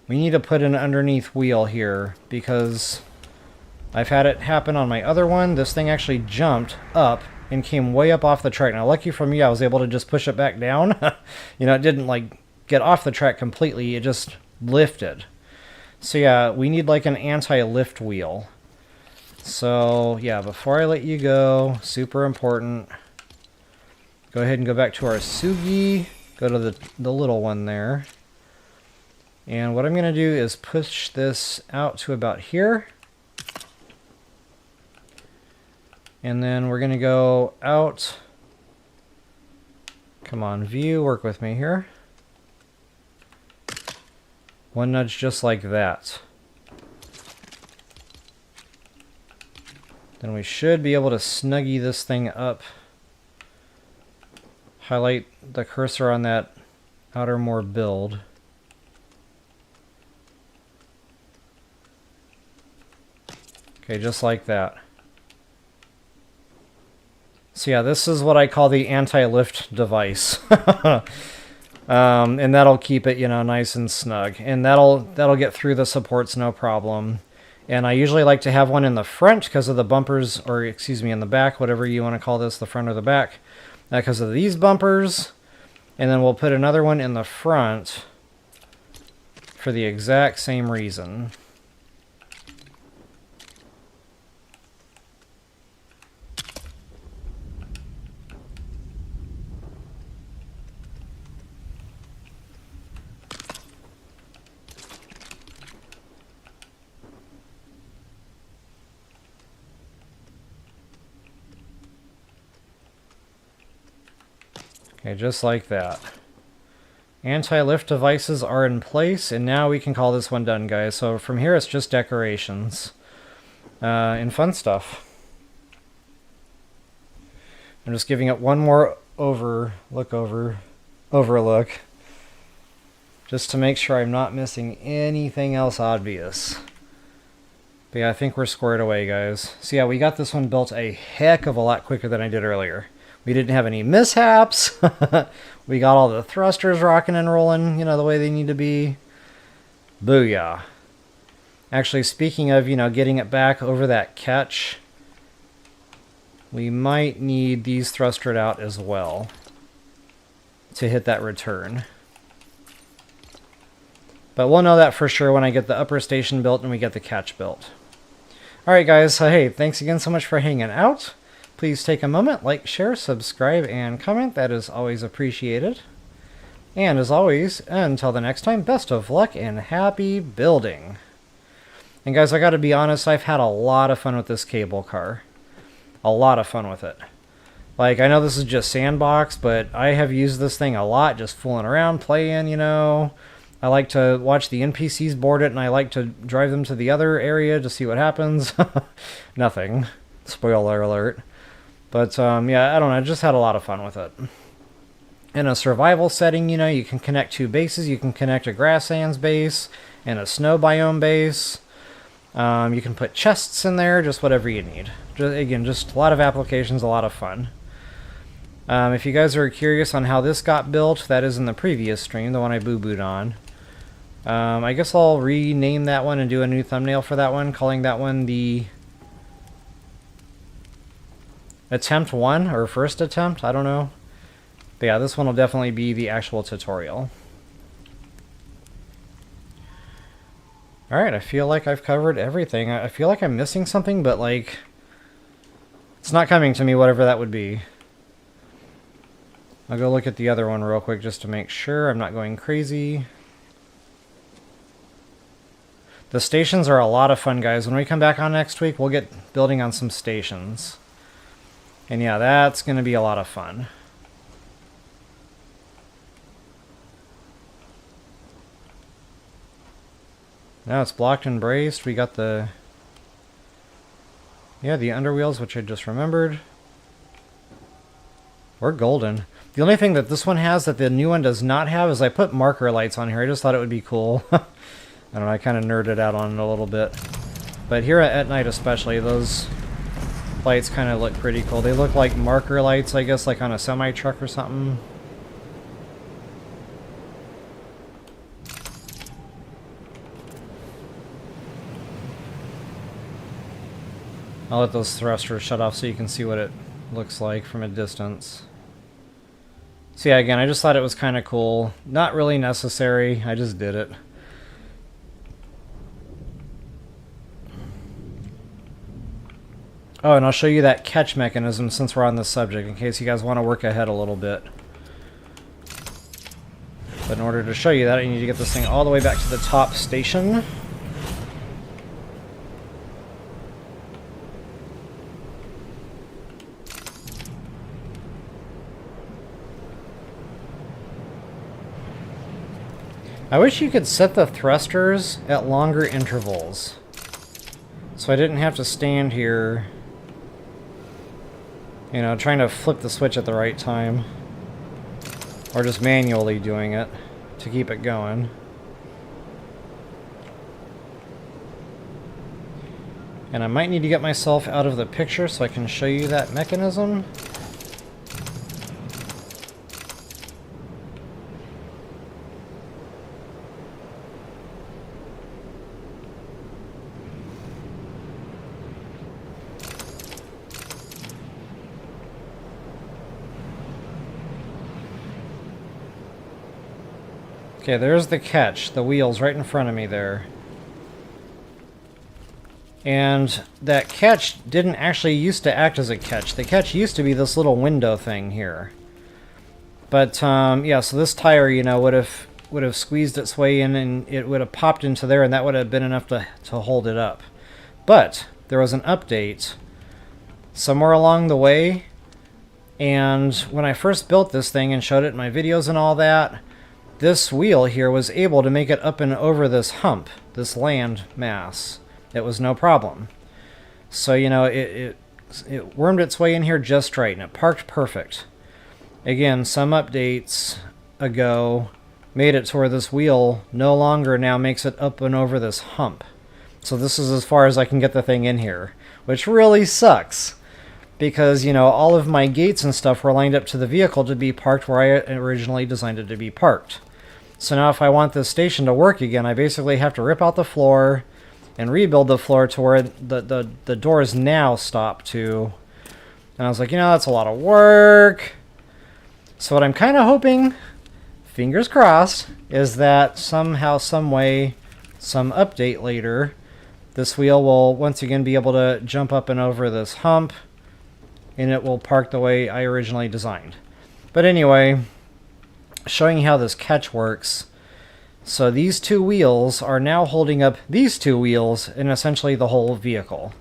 We need to put an underneath wheel here, because I've had it happen on my other one. This thing actually jumped up and came way up off the track. Now, lucky for me, I was able to just push it back down. You know, it didn't, like, get off the track completely. It just lifted. So, yeah, we need, like, an anti-lift wheel. So, yeah, before I let you go, super important, go ahead and go back to our Sugi. Go to the little one there. And what I'm going to do is push this out to about here. And then we're going to go out. Come on, view, work with me here. One nudge just like that. Then we should be able to snuggie this thing up. Highlight the cursor on that outermore build. Okay, just like that. So yeah, this is what I call the anti-lift device. And that'll keep it, you know, nice and snug. And that'll get through the supports no problem. And I usually like to have one in the front because of the bumpers, or excuse me, in the back, whatever you want to call this, the front or the back, because of these bumpers. And then we'll put another one in the front for the exact same reason. Okay, just like that. Anti-lift devices are in place, and now we can call this one done, guys. So from here, it's just decorations and fun stuff. I'm just giving it one more overlook, just to make sure I'm not missing anything else obvious. But yeah, I think we're squared away, guys. So yeah, we got this one built a heck of a lot quicker than I did earlier. We didn't have any mishaps. We got all the thrusters rocking and rolling, you know, the way they need to be. Booyah. Actually, speaking of, you know, getting it back over that catch, we might need these thrustered out as well to hit that return. But we'll know that for sure when I get the upper station built and we get the catch built. Alright guys, hey, thanks again so much for hanging out. Please take a moment, like, share, subscribe, and comment. That is always appreciated. And as always, until the next time, best of luck and happy building. And guys, I gotta be honest, I've had a lot of fun with this cable car. A lot of fun with it. Like, I know this is just sandbox, but I have used this thing a lot, just fooling around, playing, you know. I like to watch the NPCs board it, and I like to drive them to the other area to see what happens. Nothing. Spoiler alert. But, yeah, I don't know, I just had a lot of fun with it. In a survival setting, you know, you can connect two bases. You can connect a grasslands base and a snow biome base. You can put chests in there, just whatever you need. Again, just a lot of applications, a lot of fun. If you guys are curious on how this got built, that is in the previous stream, the one I boo-booed on. I guess I'll rename that one and do a new thumbnail for that one, calling that one the Attempt 1, or First Attempt, I don't know. But yeah, this one will definitely be the actual tutorial. Alright, I feel like I've covered everything. I feel like I'm missing something, but like, it's not coming to me, whatever that would be. I'll go look at the other one real quick just to make sure I'm not going crazy. The stations are a lot of fun, guys. When we come back on next week, we'll get building on some stations. And yeah, that's going to be a lot of fun. Now it's blocked and braced. We got the... yeah, the underwheels, which I just remembered. We're golden. The only thing that this one has that the new one does not have is I put marker lights on here. I just thought it would be cool. I don't know, I kind of nerded out on it a little bit. But here at night especially, those lights kind of look pretty cool. They look like marker lights, I guess, like on a semi-truck or something. I'll let those thrusters shut off so you can see what it looks like from a distance. So yeah, again, I just thought it was kind of cool. Not really necessary, I just did it. Oh, and I'll show you that catch mechanism since we're on this subject, in case you guys want to work ahead a little bit. But in order to show you that, I need to get this thing all the way back to the top station. I wish you could set the thrusters at longer intervals, so I didn't have to stand here, you know, trying to flip the switch at the right time, or just manually doing it to keep it going. And I might need to get myself out of the picture so I can show you that mechanism. Okay, there's the catch, the wheels right in front of me there. And that catch didn't actually used to act as a catch. The catch used to be this little window thing here. But, yeah, so this tire, you know, would have squeezed its way in and it would have popped into there, and that would have been enough to hold it up. But there was an update somewhere along the way, And when I first built this thing and showed it in my videos and all that, this wheel here was able to make it up and over this hump, this land mass. It was no problem. So, you know, it wormed its way in here just right, and it parked perfect. Again, some updates ago made it to where this wheel no longer now makes it up and over this hump. So this is as far as I can get the thing in here, which really sucks. Because, you know, all of my gates and stuff were lined up to the vehicle to be parked where I originally designed it to be parked. So now if I want this station to work again, I basically have to rip out the floor and rebuild the floor to where the doors now stop to. And I was like, you know, that's a lot of work. So what I'm kind of hoping, fingers crossed, is that somehow, some way, some update later, this wheel will once again be able to jump up and over this hump, and it will park the way I originally designed. But anyway, showing you how this catch works. So these two wheels are now holding up these two wheels and essentially the whole vehicle.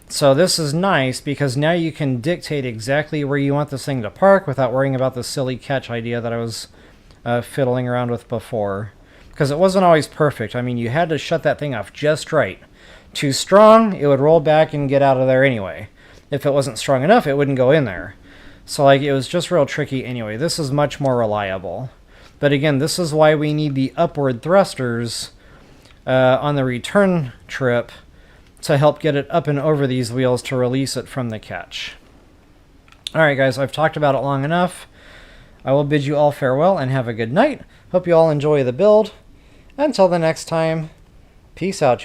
So this is nice because now you can dictate exactly where you want this thing to park without worrying about the silly catch idea that I was fiddling around with before. Because it wasn't always perfect. I mean, you had to shut that thing off just right. Too strong, it would roll back and get out of there anyway. If it wasn't strong enough, it wouldn't go in there. So like, it was just real tricky anyway. This is much more reliable. But again, this is why we need the upward thrusters on the return trip to help get it up and over these wheels to release it from the catch. Alright guys, I've talked about it long enough. I will bid you all farewell and have a good night. Hope you all enjoy the build. Until the next time, peace out, y'all.